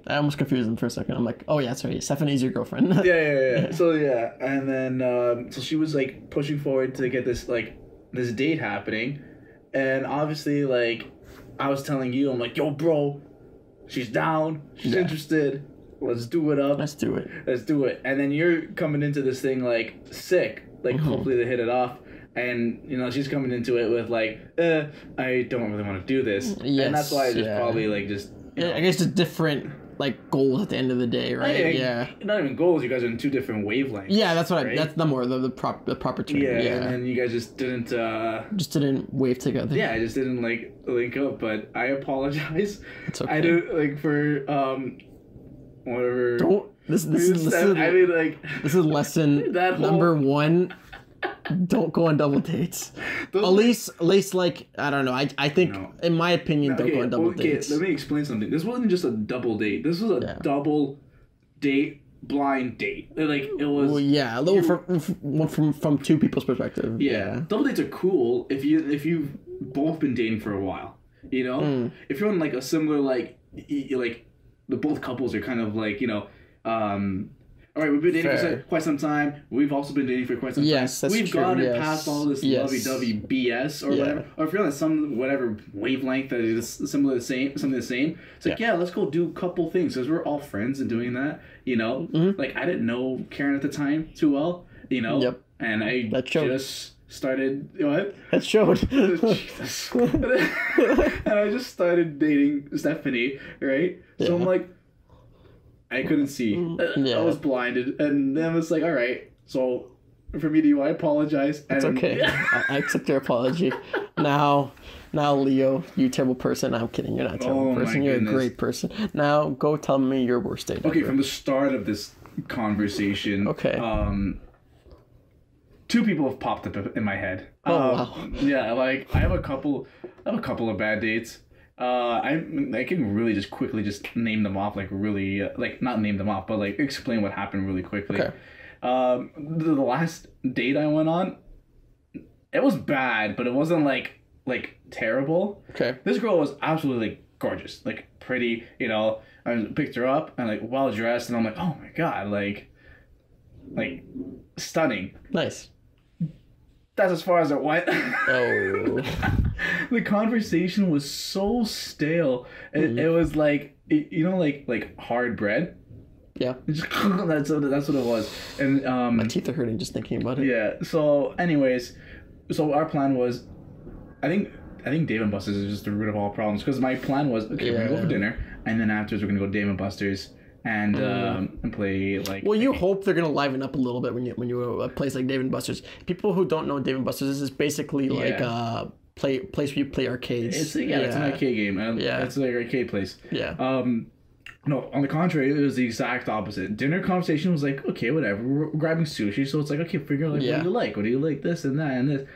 Speaker 2: I almost confused them for a second. I'm like, oh yeah, sorry, Stephanie's your girlfriend.
Speaker 1: yeah. So yeah, and then so she was like pushing forward to get this date happening, and obviously like I was telling you, I'm like, yo, bro, she's down, she's interested. Let's do it up.
Speaker 2: Let's do it.
Speaker 1: And then you're coming into this thing like sick, like hopefully they hit it off. And she's coming into it with like, I don't really want to do this, and that's why I just probably like just.
Speaker 2: I guess just different like goals at the end of the day, right? Yeah.
Speaker 1: Not even goals. You guys are in two different wavelengths.
Speaker 2: Yeah, that's what
Speaker 1: right?
Speaker 2: that's the more the proper term.
Speaker 1: Yeah, and then you guys just didn't.
Speaker 2: Just didn't wave together.
Speaker 1: Yeah, I just didn't like link up. But I apologize.
Speaker 2: It's okay.
Speaker 1: I do like for whatever.
Speaker 2: Don't this is
Speaker 1: I mean like
Speaker 2: this is lesson number 1. Don't go on double dates. At least like I don't know. I think in my opinion, don't go on double dates.
Speaker 1: Let me explain something. This wasn't just a double date. This was a double date, blind date. Like it was.
Speaker 2: Well, yeah, a little from two people's perspective.
Speaker 1: Yeah, double dates are cool if you've both been dating for a while. If you're on like a similar like the both couples are kind of like all right, we've been dating for quite some time. We've also been dating for quite some time.
Speaker 2: Yes, that's
Speaker 1: We've
Speaker 2: true.
Speaker 1: gotten past all this lovey-dovey BS or whatever. Or if you're on some whatever wavelength that is something the same. It's like, let's go do a couple things because we're all friends and doing that. Like I didn't know Karen at the time too well.
Speaker 2: Yep.
Speaker 1: And I just started what?
Speaker 2: That showed.
Speaker 1: Jesus. And I just started dating Stephanie, right?
Speaker 2: Yeah.
Speaker 1: So I'm like. I couldn't see. I was blinded, and then it's like, all right. So, for me, I apologize.
Speaker 2: It's okay. I accept your apology. Now, Leo, you terrible person. I'm kidding. You're not a terrible person. You're a great person. Now, go tell me your worst date.
Speaker 1: Okay, from the start of this conversation.
Speaker 2: Okay.
Speaker 1: 2 people have popped up in my head.
Speaker 2: Oh wow.
Speaker 1: Yeah, like I have a couple of bad dates. I can really just quickly just name them off, like really, like not name them off, but like explain what happened really quickly.
Speaker 2: Okay.
Speaker 1: The last date I went on, it was bad, but it wasn't like terrible.
Speaker 2: Okay.
Speaker 1: This girl was absolutely like gorgeous, like pretty, I picked her up and like well dressed, and I'm like, oh my god, like stunning.
Speaker 2: Nice.
Speaker 1: That's as far as it went.
Speaker 2: Oh.
Speaker 1: The conversation was so stale. It was like, like hard bread.
Speaker 2: Yeah.
Speaker 1: That's what it was. And
Speaker 2: my teeth are hurting just thinking about it.
Speaker 1: Yeah. So, anyways, our plan was, I think Dave & Buster's is just the root of all problems. Because my plan was, okay, we're gonna go for dinner, and then afterwards we're gonna go to Dave & Buster's. And play like. Well,
Speaker 2: you hope they're gonna liven up a little bit when you a place like Dave & Buster's. People who don't know Dave & Buster's, this is basically like place where you play arcades.
Speaker 1: It's an arcade game. It's like an arcade place.
Speaker 2: Yeah.
Speaker 1: No, on the contrary, it was the exact opposite. Dinner conversation was like, okay, whatever. We're grabbing sushi, so it's like, okay, figure out like what do you like? What do you like? This and that and this.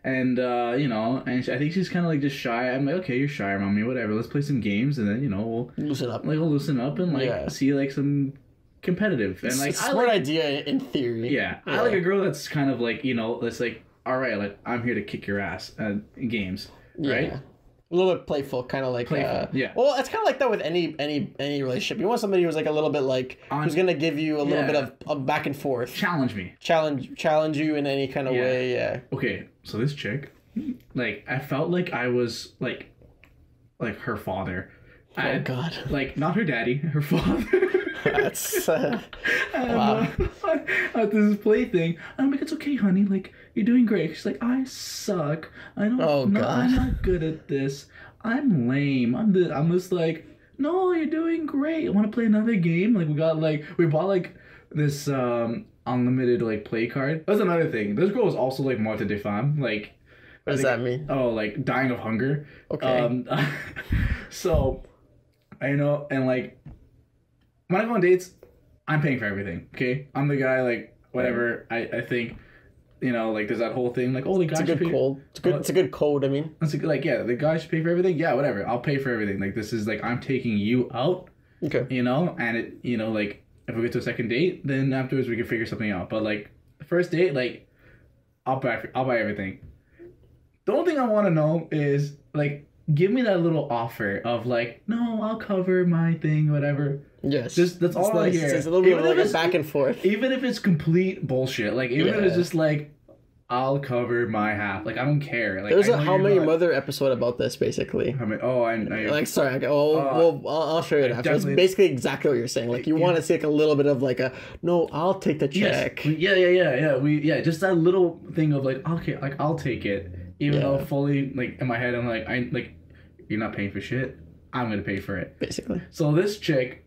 Speaker 1: And you know, and I think she's kind of like just shy. I'm like, okay, you're shy around me, whatever. Let's play some games, and then you know we'll
Speaker 2: loosen up.
Speaker 1: Like we'll loosen up and like see like some competitive and like
Speaker 2: it's a smart idea in theory.
Speaker 1: Yeah, I like a girl that's kind of like, you know, that's like, all right, like I'm here to kick your ass in games, right?
Speaker 2: A little bit playful, kind of like
Speaker 1: yeah.
Speaker 2: Well, it's kind of like that with any relationship. You want somebody who's like a little bit like who's gonna give you a little bit of back and forth,
Speaker 1: challenge
Speaker 2: you in any kind of way. Yeah.
Speaker 1: Okay, so this chick, like I felt like I was like her father.
Speaker 2: Oh God!
Speaker 1: Like not her daddy, her father.
Speaker 2: That's
Speaker 1: wow. At this play thing, I'm like, it's okay, honey. Like you're doing great. She's like, I suck. I don't. I'm not good at this. I'm lame. I'm just like, no, you're doing great. I want to play another game. Like we bought like this unlimited like play card. That's another thing. This girl was also like morte de femme. Like,
Speaker 2: what does that mean?
Speaker 1: Oh, like dying of hunger.
Speaker 2: Okay.
Speaker 1: So, I know, and like. When I go on dates, I'm paying for everything, okay? I'm the guy, like, whatever, I think, you know, like, there's that whole thing, like, oh, the guy should pay...
Speaker 2: It's a good code, I mean.
Speaker 1: It's like, yeah, the guy should pay for everything? Yeah, whatever, I'll pay for everything. Like, this is, like, I'm taking you out, you know? And, it, you know, like, if we get to a second date, then afterwards we can figure something out. But, like, the first date, like, I'll buy everything. The only thing I want to know is, like, give me that little offer of, like, no, I'll cover my thing, whatever.
Speaker 2: Yes.
Speaker 1: That's all I hear.
Speaker 2: It's a little bit of like a back and forth.
Speaker 1: Even if it's complete bullshit. Like, even if it's just like, I'll cover my half. Like, I don't care. Like,
Speaker 2: there's a How Many Mother episode about this, basically.
Speaker 1: I
Speaker 2: like, sorry. I'll show you it after. It's basically exactly what you're saying. Like, you want to see like a little bit of like a, no, I'll take the check.
Speaker 1: Yes. Just that little thing of like, okay, like, I'll take it. Even though fully, like, in my head, I'm like, you're not paying for shit. I'm going to pay for it.
Speaker 2: Basically.
Speaker 1: So this chick...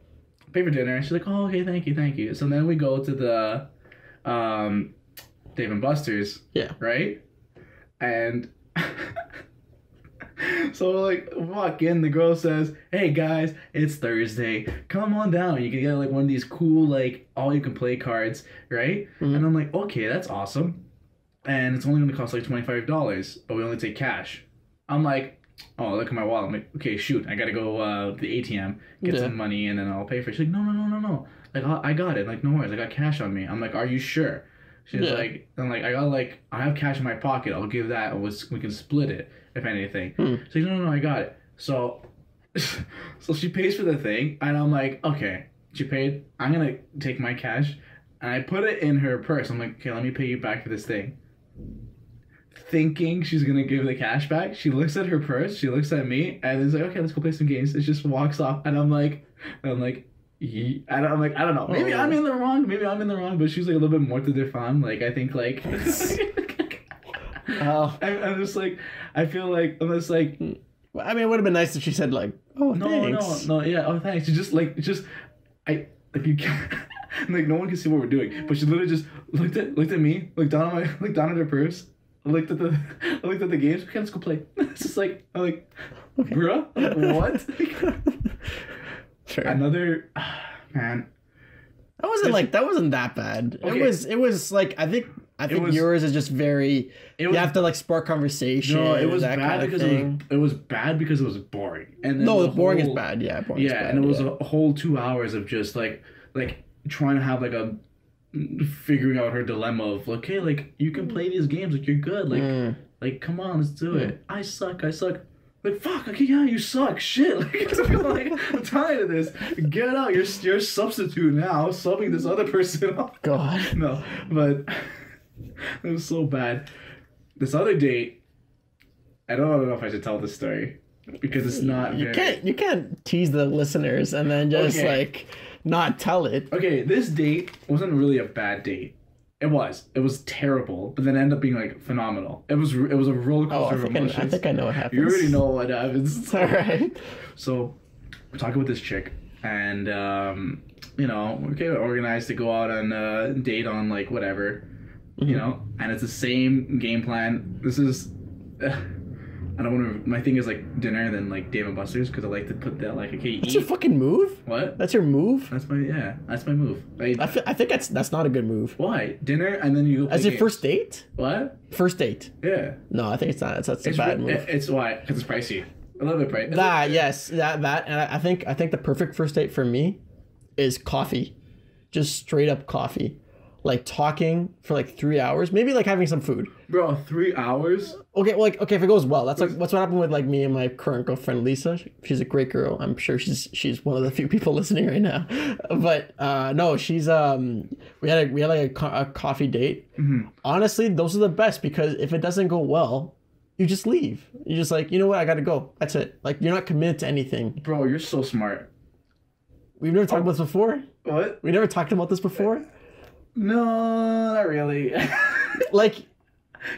Speaker 1: pay for dinner, and she's like, oh, okay, thank you. So then we go to the Dave & Buster's, right? And so like walk in, the girl says, hey guys, it's Thursday, come on down, you can get like one of these cool like all you can play cards, right? And I'm like, okay, that's awesome, and it's only gonna cost like $25, but we only take cash. I'm like, oh, look at my wallet. I'm like, okay, shoot, I gotta go to the ATM, get some money, and then I'll pay for it. She's like, no. Like, I got it. Like, no worries, I got cash on me. I'm like, are you sure? She's like, I'm like, I have cash in my pocket. I'll give that. We can split it, if anything. She's like, no, I got it. So she pays for the thing, and I'm like, okay, she paid. I'm gonna take my cash, and I put it in her purse. I'm like, okay, let me pay you back for this thing. Thinking she's gonna give the cash back, she looks at her purse, she looks at me, and is like, okay, let's go play some games. It just walks off, and I'm like, I don't know. Maybe I'm in the wrong, but she's like a little bit more to define. Like, I think like, I'm just like, I feel like I'm just like.
Speaker 2: I mean, it would have been nice if she said like, oh, thanks.
Speaker 1: No, yeah, oh, thanks. She just like, you can't. Like, no one can see what we're doing, but she literally just looked at me, looked down at her purse. I looked at the games. Okay, let's go play. It's just like, I'm like, okay. Bruh, what?
Speaker 2: Sure.
Speaker 1: Another, man.
Speaker 2: That wasn't that bad. Okay. It was like, I think yours is just very. You have to like spark conversation.
Speaker 1: No, it was bad because it was bad because it was boring. And then
Speaker 2: the boring is bad. Yeah, boring is bad.
Speaker 1: And it was a whole 2 hours of just like trying to have like a. Figuring out her dilemma of like, hey, like you can play these games, like you're good, like come on, let's do it. I suck. Like, fuck, okay, yeah, you suck, shit. Like, I'm tired of this. Get out. You're a substitute now, subbing this other person off.
Speaker 2: God.
Speaker 1: No, but it was so bad. This other date, I don't know if I should tell this story because it's not.
Speaker 2: You can't tease the listeners and then just like. Not tell it.
Speaker 1: Okay, this date wasn't really a bad date. It was terrible, but then ended up being like phenomenal. It was a roller coaster of emotions.
Speaker 2: I think I know what happens.
Speaker 1: You already know what happens.
Speaker 2: All right.
Speaker 1: So we're talking with this chick, and you know, we're kind of organized to go out on a date on like whatever, you know, and it's the same game plan. This is I don't want to. My thing is like dinner, then like Dave and Buster's, because I like to put that like okay.
Speaker 2: That's your fucking move.
Speaker 1: What?
Speaker 2: That's your move.
Speaker 1: That's my move.
Speaker 2: I think that's not a good move.
Speaker 1: Why dinner and then you go
Speaker 2: as your first date?
Speaker 1: What?
Speaker 2: First date?
Speaker 1: Yeah.
Speaker 2: No, I think it's not. That's a bad move.
Speaker 1: It's why? Because it's pricey. A little bit pricey.
Speaker 2: Yes, that, and I think the perfect first date for me is coffee, just straight up coffee, like talking for like 3 hours, maybe like having some food.
Speaker 1: Bro, 3 hours?
Speaker 2: Okay, well, if it goes well, that's what happened with like me and my current girlfriend Lisa. She's a great girl. I'm sure she's one of the few people listening right now. But no, she's we had like a coffee date. Mm-hmm. Honestly, those are the best because if it doesn't go well, you just leave. You're just like, you know what, I gotta go. That's it. Like you're not committed to anything.
Speaker 1: Bro, you're so smart.
Speaker 2: We've never talked about this before.
Speaker 1: What?
Speaker 2: We never talked about this before.
Speaker 1: No, not really.
Speaker 2: Like.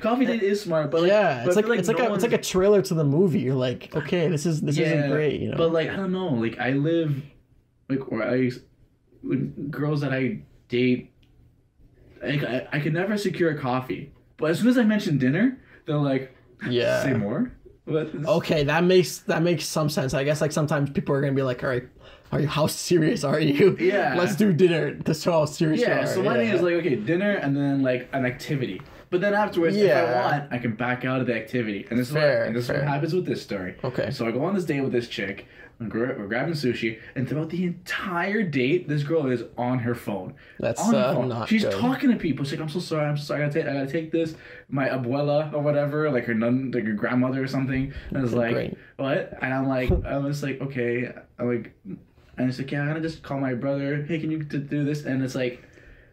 Speaker 1: Coffee date is smart, but like,
Speaker 2: yeah,
Speaker 1: it's
Speaker 2: like a trailer to the movie. You're like, okay, this isn't great, you know.
Speaker 1: But like, I don't know, like I live, like girls that I date, I could never secure a coffee. But as soon as I mention dinner, they're like,
Speaker 2: yeah,
Speaker 1: say more.
Speaker 2: Okay, that makes some sense. I guess like sometimes people are gonna be like, all right, how serious are you?
Speaker 1: Yeah,
Speaker 2: let's do dinner to show how serious you are.
Speaker 1: Yeah, so my thing is like, okay, dinner and then like an activity. But then afterwards, if I want, I can back out of the activity. And this is what happens with this story.
Speaker 2: Okay.
Speaker 1: So I go on this date with this chick. We're grabbing sushi, and throughout the entire date, this girl is on her phone.
Speaker 2: That's
Speaker 1: on her phone.
Speaker 2: Not
Speaker 1: She's
Speaker 2: good.
Speaker 1: talking to people. She's like, I'm so sorry. I gotta take this. My abuela or whatever, like her grandmother or something. And I was like,
Speaker 2: great.
Speaker 1: What? And I was like, okay. And it's like, yeah, I'm gonna just call my brother. Hey, can you do this? And it's like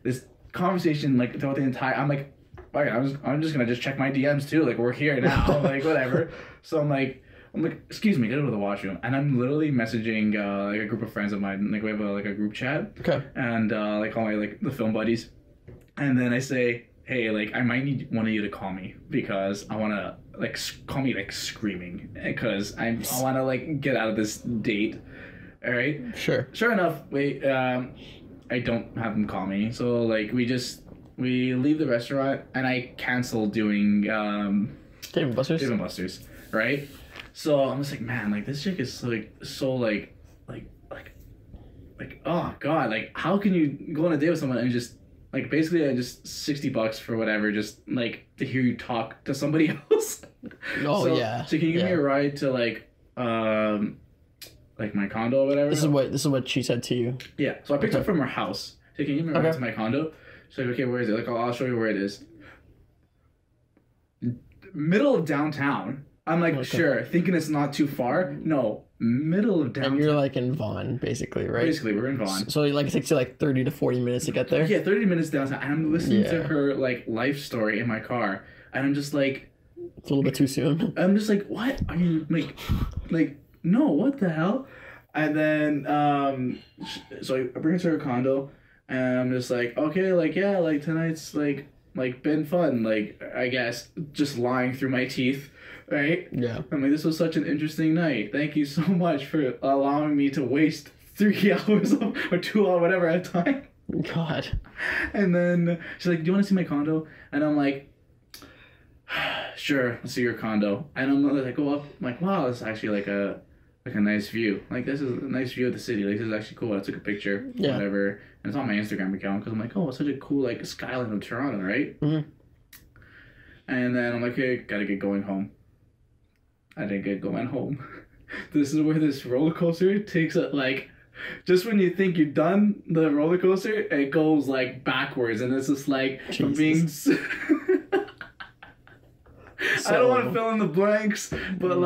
Speaker 1: this conversation, like throughout the entire. I'm like. All right, I'm just gonna check my DMs too. Like we're here now, like whatever. So I'm like, excuse me, gotta go to the washroom, and I'm literally messaging like a group of friends of mine. Like we have a group chat.
Speaker 2: Okay.
Speaker 1: And like all my the film buddies, and then I say, hey, like I might need one of you to call me because I wanna call me screaming because I wanna get out of this date. All right.
Speaker 2: Sure.
Speaker 1: Sure enough, wait. I don't have them call me, so we leave the restaurant and I cancel doing
Speaker 2: Dave and
Speaker 1: Buster's, right? So I'm just like, man, like this chick is so oh god, like how can you go on a date with someone and just basically I just $60 for whatever, just to hear you talk to somebody else.
Speaker 2: Oh yeah.
Speaker 1: So can you give me a ride to my condo or whatever?
Speaker 2: This is what she said to you.
Speaker 1: Yeah. So I picked up from her house. So can you give me a ride to my condo? So okay, where is it? I'll show you where it is. Middle of downtown. I'm like, sure, thinking it's not too far. No, middle of downtown.
Speaker 2: And you're in Vaughan, basically, right?
Speaker 1: Basically, we're in Vaughan.
Speaker 2: So it takes you 30 to 40 minutes to get there?
Speaker 1: Yeah, 30 minutes downtown. And I'm listening to her life story in my car. And I'm just like...
Speaker 2: It's a little bit too soon.
Speaker 1: I'm just like, what? Are you no, what the hell? And then, so I bring her to her condo. And I'm just like, okay, yeah, tonight's been fun, I guess, just lying through my teeth, right?
Speaker 2: Yeah.
Speaker 1: I'm like, this was such an interesting night. Thank you so much for allowing me to waste 3 hours or 2 hours, whatever, at a time.
Speaker 2: God.
Speaker 1: And then she's like, do you want to see my condo? And I'm like, sure, let's see your condo. And I'm like, go up, I'm like, wow, this is actually a nice view. This is a nice view of the city. This is actually cool. I took a picture, whatever. And it's on my Instagram account because I'm like, oh, it's such a cool skyline of Toronto, right?
Speaker 2: Mm-hmm.
Speaker 1: And then I'm like, okay, gotta get going home. I didn't get going home. This is where this roller coaster takes it just when you think you're done, the roller coaster, it goes backwards, and it's just from being. I don't want to fill in the blanks, but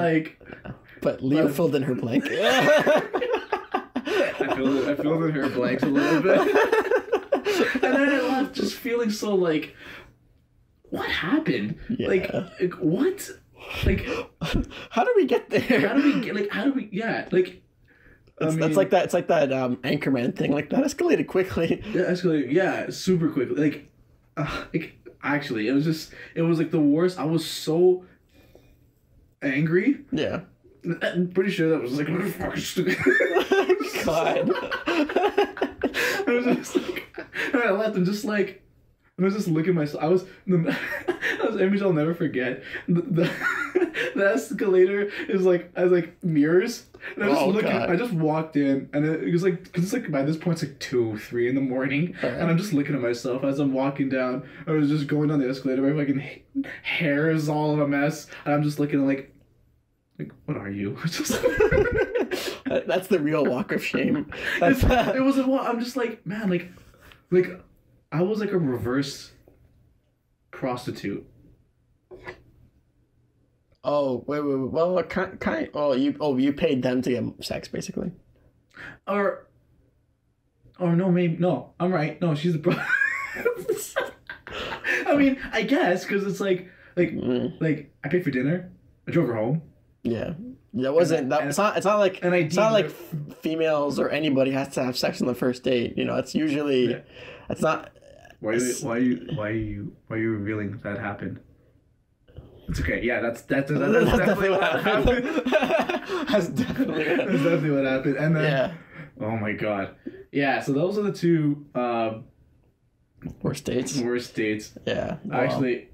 Speaker 2: But Leo filled in her blank.
Speaker 1: I filled in her blanks a little bit. And then I left just feeling so what happened?
Speaker 2: Yeah.
Speaker 1: What?
Speaker 2: How do we get there? It's like that Anchorman thing. That escalated quickly.
Speaker 1: Yeah, escalated. Yeah, super quickly. Actually, it was the worst. I was so angry.
Speaker 2: Yeah.
Speaker 1: I'm pretty sure that was what the fuck is stupid.
Speaker 2: God.
Speaker 1: I was just and I left and just I was just looking at myself. I was this image I'll never forget. The escalator is like has like mirrors. And I just I just walked in, and it was like, because it's like by this point it's like 2, 3 in the morning, and I'm just looking at myself as I'm walking down. I was just going down the escalator. My fucking hair is all a mess, and I'm just looking like what are you?
Speaker 2: That's the real walk of shame.
Speaker 1: It was I'm just like, man, like I was like a reverse prostitute.
Speaker 2: Oh wait. Well, kind. Oh, you paid them to get sex, basically.
Speaker 1: Or no, maybe no. I'm right. No, she's the I mean, I guess because it's like I paid for dinner. I drove her home.
Speaker 2: Yeah. It wasn't that. It's not like.
Speaker 1: And
Speaker 2: it's not like females or anybody has to have sex on the first date. You know, it's usually. Yeah. It's not.
Speaker 1: Why are you revealing that happened? It's okay. Yeah, that's definitely what happened.
Speaker 2: That's definitely
Speaker 1: what happened. And then, oh my god, yeah. So those are the two
Speaker 2: worst dates.
Speaker 1: Worst dates.
Speaker 2: Yeah. Well,
Speaker 1: actually,
Speaker 2: you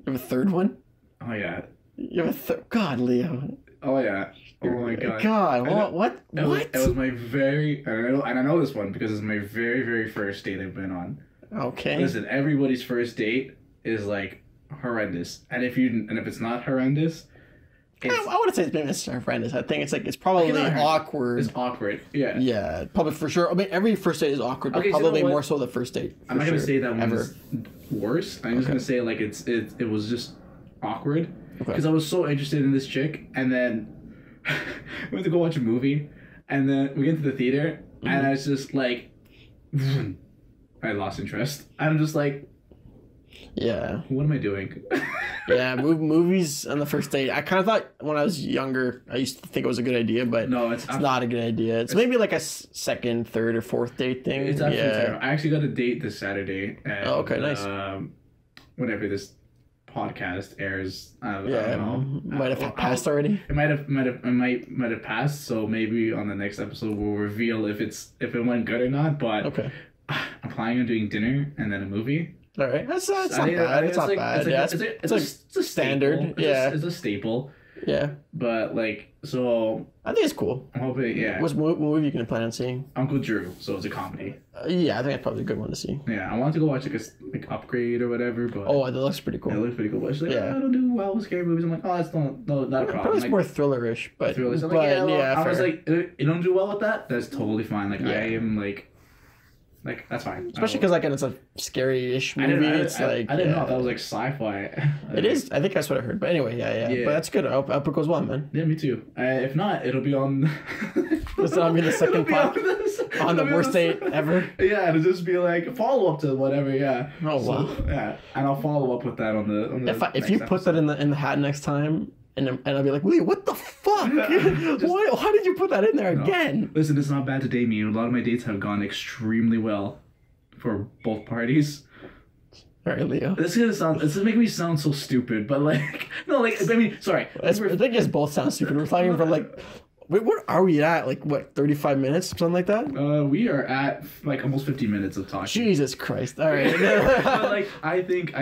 Speaker 2: have a third one.
Speaker 1: Oh yeah.
Speaker 2: You have a third. God, Leo.
Speaker 1: Oh yeah. Oh my god.
Speaker 2: God. What?
Speaker 1: It was my very. And I know this one because it's my very, very first date I've been on.
Speaker 2: Okay.
Speaker 1: Listen, everybody's first date is like horrendous, and if it's not horrendous,
Speaker 2: I wouldn't say it's maybe horrendous. I think it's probably awkward.
Speaker 1: It's awkward. Yeah.
Speaker 2: Yeah, probably for sure. I mean, every first date is awkward, but probably more so the first date.
Speaker 1: I'm not gonna say that one is worse. I'm just gonna say like it was just awkward because I was so interested in this chick, and then we went to go watch a movie, and then we get to the theater, and I was just like, I lost interest. I'm just like,
Speaker 2: yeah,
Speaker 1: what am I doing?
Speaker 2: Yeah, movies on the first date. I kind of thought when I was younger, I used to think it was a good idea, but no, it's not a good idea. It's maybe like a second, third, or fourth date thing.
Speaker 1: It's absolutely terrible. I actually got a date this Saturday. And,
Speaker 2: okay, nice.
Speaker 1: Whenever this podcast airs, I don't know.
Speaker 2: Might have passed already.
Speaker 1: It might have passed. So maybe on the next episode we'll reveal if it went good or not. But
Speaker 2: okay,
Speaker 1: I'm planning on doing dinner and then a movie.
Speaker 2: All right, that's not bad. It's not bad. It's a standard.
Speaker 1: Staple. It's a staple.
Speaker 2: Yeah,
Speaker 1: but so
Speaker 2: I think it's cool.
Speaker 1: I'm hoping. Yeah.
Speaker 2: What movie are you gonna plan on seeing?
Speaker 1: Uncle Drew. So it's a comedy.
Speaker 2: Yeah, I think that's probably a good one to see.
Speaker 1: Yeah, I wanted to go watch like Upgrade or whatever, but
Speaker 2: that looks pretty cool.
Speaker 1: It looks pretty cool. But she's like, I don't do well with scary movies. I'm like, oh, that's not a problem.
Speaker 2: Probably it's more thriller-ish, but
Speaker 1: I was like, you don't do well with that. That's totally fine. Like I am like that's fine.
Speaker 2: Especially because it's a scary-ish movie.
Speaker 1: I didn't know that was like sci-fi.
Speaker 2: It is. I think that's what I heard. But anyway, yeah. But that's good. I hope it goes well, man.
Speaker 1: Yeah, me too. If not, it'll be on.
Speaker 2: This will be the second part on the worst date ever.
Speaker 1: Yeah, it'll just be like follow up to whatever. Yeah.
Speaker 2: Oh wow.
Speaker 1: Yeah, and I'll follow up with that on the.
Speaker 2: If you put that in the hat next time. And I'll be like, Lee, what the fuck? Why did you put that in there again?
Speaker 1: Listen, it's not bad to date me. A lot of my dates have gone extremely well for both parties.
Speaker 2: All right, Leo.
Speaker 1: This is making me sound so stupid, but sorry.
Speaker 2: I think it's both sound stupid. We're talking for wait, what are we at? 35 minutes? Something like that?
Speaker 1: We are at almost 50 minutes of talking.
Speaker 2: Jesus Christ. All right.
Speaker 1: But I think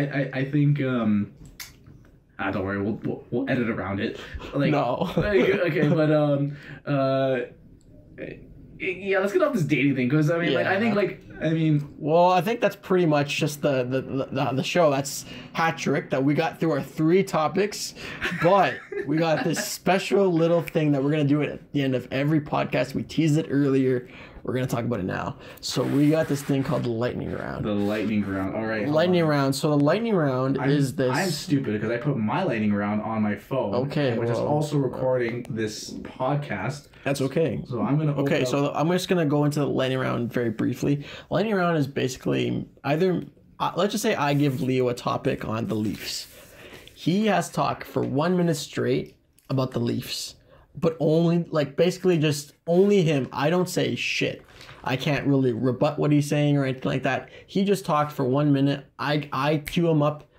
Speaker 1: don't worry, we'll edit around it.
Speaker 2: No.
Speaker 1: Okay, but yeah, let's get off this dating thing because
Speaker 2: Well, I think that's pretty much just the show. That's hat trick that we got through our 3 topics, but we got this special little thing that we're gonna do at the end of every podcast. We teased it earlier. We're going to talk about it now. So we got this thing called the lightning round.
Speaker 1: The lightning round. All right.
Speaker 2: Lightning round. So the lightning round is this.
Speaker 1: I'm stupid because I put my lightning round on my phone.
Speaker 2: Okay.
Speaker 1: Which is also recording this podcast.
Speaker 2: That's okay.
Speaker 1: So I'm going to
Speaker 2: Okay, so I'm just going to go into the lightning round very briefly. Lightning round is basically either, let's just say I give Leo a topic on the Leafs. He has to talk for 1 minute straight about the Leafs. But only, basically just only him. I don't say shit. I can't really rebut what he's saying or anything like that. He just talked for 1 minute. I cue him up.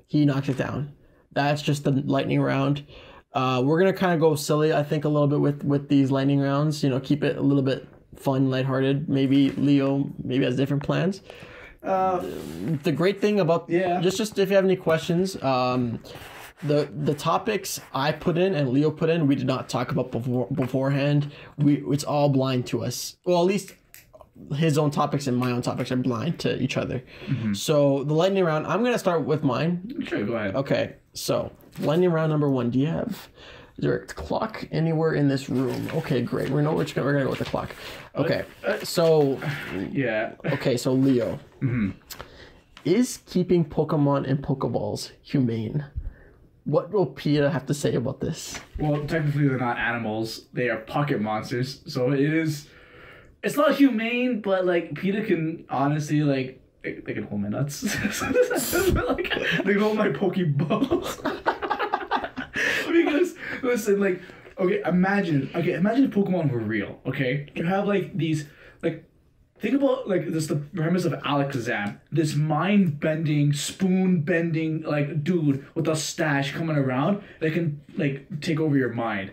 Speaker 2: He knocks it down. That's just the lightning round. We're going to kind of go silly, I think, a little bit with these lightning rounds. Keep it a little bit fun, lighthearted. Maybe Leo has different plans. The great thing about just if you have any questions, the topics I put in and Leo put in, we did not talk about beforehand. It's all blind to us. Well, at least his own topics and my own topics are blind to each other. Mm-hmm. So the lightning round, I'm gonna start with mine.
Speaker 1: Sure, go ahead.
Speaker 2: Okay, so lightning round number 1. Is there a clock anywhere in this room? Okay, great. We're gonna go with the clock. Okay, so
Speaker 1: yeah.
Speaker 2: Okay, so Leo,
Speaker 1: mm-hmm.
Speaker 2: Is keeping Pokemon in Pokeballs humane? What will PETA have to say about this?
Speaker 1: Well, technically they're not animals; they are pocket monsters. So it is. It's not humane, but like PETA can honestly like they can hold my nuts. Like, they can hold my Pokeballs. Because listen, like imagine if Pokemon were real. Okay, you have like these like think about like this the premise of Alakazam, this mind bending, spoon bending like dude with a stash coming around that can like take over your mind.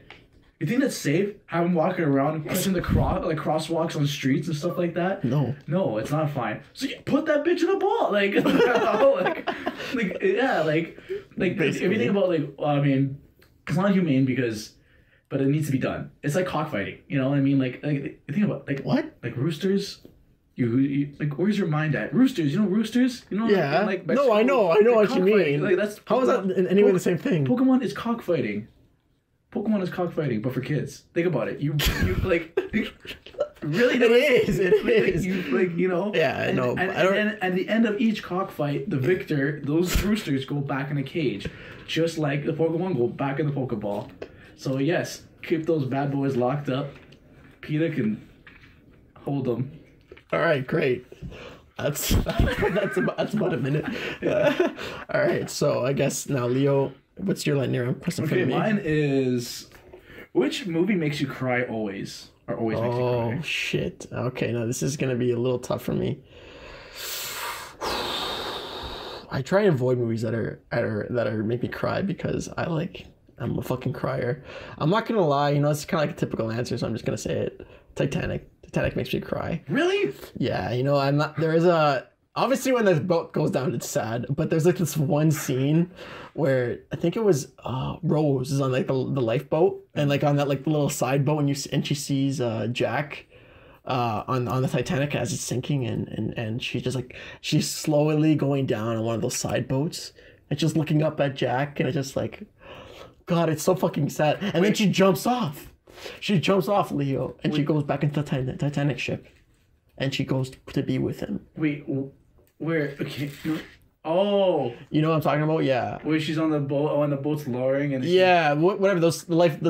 Speaker 1: You think that's safe? Have him walking around, pushing the crosswalks on streets and stuff like that?
Speaker 2: No,
Speaker 1: it's not fine. So you put that bitch in a ball, like, if you think about I mean, it's not humane but it needs to be done. It's like cockfighting, you know what I mean? Like think about
Speaker 2: what?
Speaker 1: Like roosters. You like where's your mind at? Roosters, you know roosters? You know
Speaker 2: yeah.
Speaker 1: like
Speaker 2: no, I know what you mean.
Speaker 1: Like that's
Speaker 2: how is that in any way the same thing?
Speaker 1: Pokemon is cockfighting. Pokemon is cockfighting, but for kids. Think about it. You like really.
Speaker 2: It is.
Speaker 1: You know.
Speaker 2: Yeah, I know.
Speaker 1: And at the end of each cockfight, the victor, those roosters go back in a cage, just like the Pokemon go back in the Pokeball. So yes, keep those bad boys locked up. PETA can hold them.
Speaker 2: All right, great. That's about a minute. Yeah. All right, so I guess now Leo. What's your lightning round question for me?
Speaker 1: Mine is, which movie makes you cry always? Or always makes you cry?
Speaker 2: Oh, shit. Okay, now this is going to be a little tough for me. I try and avoid movies that make me cry because I'm a fucking crier. I'm not going to lie, it's kind of like a typical answer, so I'm just going to say it. Titanic. Titanic makes me cry.
Speaker 1: Really?
Speaker 2: Yeah, obviously when the boat goes down, it's sad, but there's like this one scene where I think it was Rose is on like the lifeboat and like on that like little side boat and she sees Jack on the Titanic as it's sinking and she's just like she's slowly going down on one of those side boats and just looking up at Jack and it's just like, God, it's so fucking sad. And then she jumps off. She jumps off Leo and she goes back into the Titanic ship and she goes to be with him.
Speaker 1: Wait, where? Okay. Oh,
Speaker 2: you know what I'm talking about? Yeah.
Speaker 1: Where she's on the boat, and the boat's lowering, and
Speaker 2: whatever the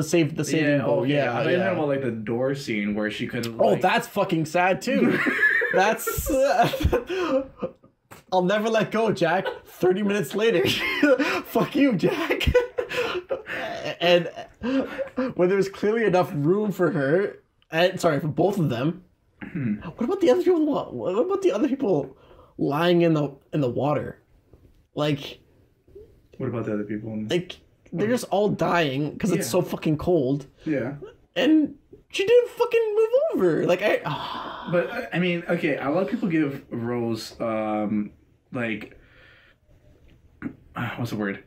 Speaker 2: saving boat.
Speaker 1: Okay.
Speaker 2: Yeah,
Speaker 1: I thought you were talking about like the door scene where she could.
Speaker 2: Oh, that's fucking sad too. That's. I'll never let go, Jack. 30 minutes later, fuck you, Jack. And when there was clearly enough room for her, for both of them. What about the other people? What about the other people lying in the water? Like,
Speaker 1: what about the other people?
Speaker 2: Like, they're just all dying because it's so fucking cold.
Speaker 1: Yeah.
Speaker 2: And she didn't fucking move over. Like,
Speaker 1: But I mean, okay, a lot of people give Rose what's the word?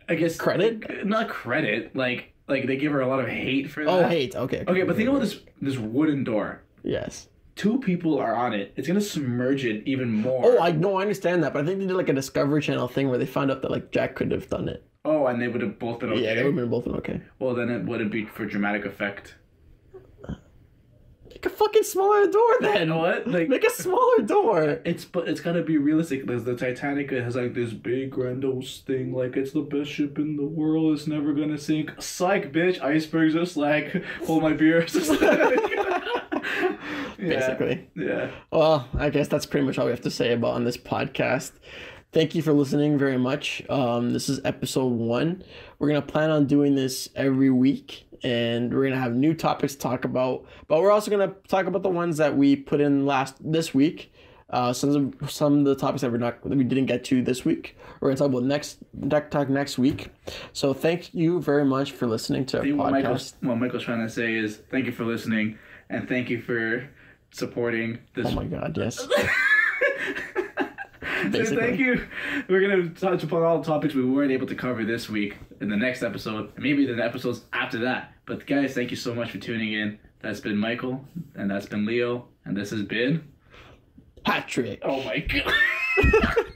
Speaker 1: I guess
Speaker 2: credit.
Speaker 1: Not credit. Like they give her a lot of hate for that.
Speaker 2: Oh, hate. Okay.
Speaker 1: Okay, but think about this wooden door.
Speaker 2: Yes.
Speaker 1: 2 people are on it. It's gonna submerge it even more.
Speaker 2: Oh, I understand that, but I think they did like a Discovery Channel thing where they found out that like Jack could have done it.
Speaker 1: Oh, and they would have both been okay.
Speaker 2: Yeah, they would have both been okay.
Speaker 1: Well, then it wouldn't be for dramatic effect.
Speaker 2: Make a fucking smaller door then.
Speaker 1: You know what? Like,
Speaker 2: make a smaller door.
Speaker 1: It's gotta be realistic. There's the Titanic. It has like this big grandiose thing. Like it's the best ship in the world. It's never gonna sink. Psych, bitch. Icebergs are slag. Hold my beer.
Speaker 2: Basically.
Speaker 1: Yeah.
Speaker 2: Well, I guess that's pretty much all we have to say about on this podcast. Thank you for listening very much. This is episode 1. We're gonna plan on doing this every week. And we're gonna have new topics to talk about, but we're also gonna talk about the ones that we put in this week. Some of the topics that we didn't get to this week. We're gonna talk about next week. So thank you very much for listening to our podcast.
Speaker 1: What Michael's trying to say is thank you for listening and thank you for supporting this.
Speaker 2: Oh my God! Yes. Basically.
Speaker 1: Thank you. We're going to touch upon all the topics we weren't able to cover this week in the next episode, and maybe the episodes after that. But guys, thank you so much for tuning in. That's been Michael, and that's been Leo, and this has been...
Speaker 2: Patrick.
Speaker 1: Oh my God.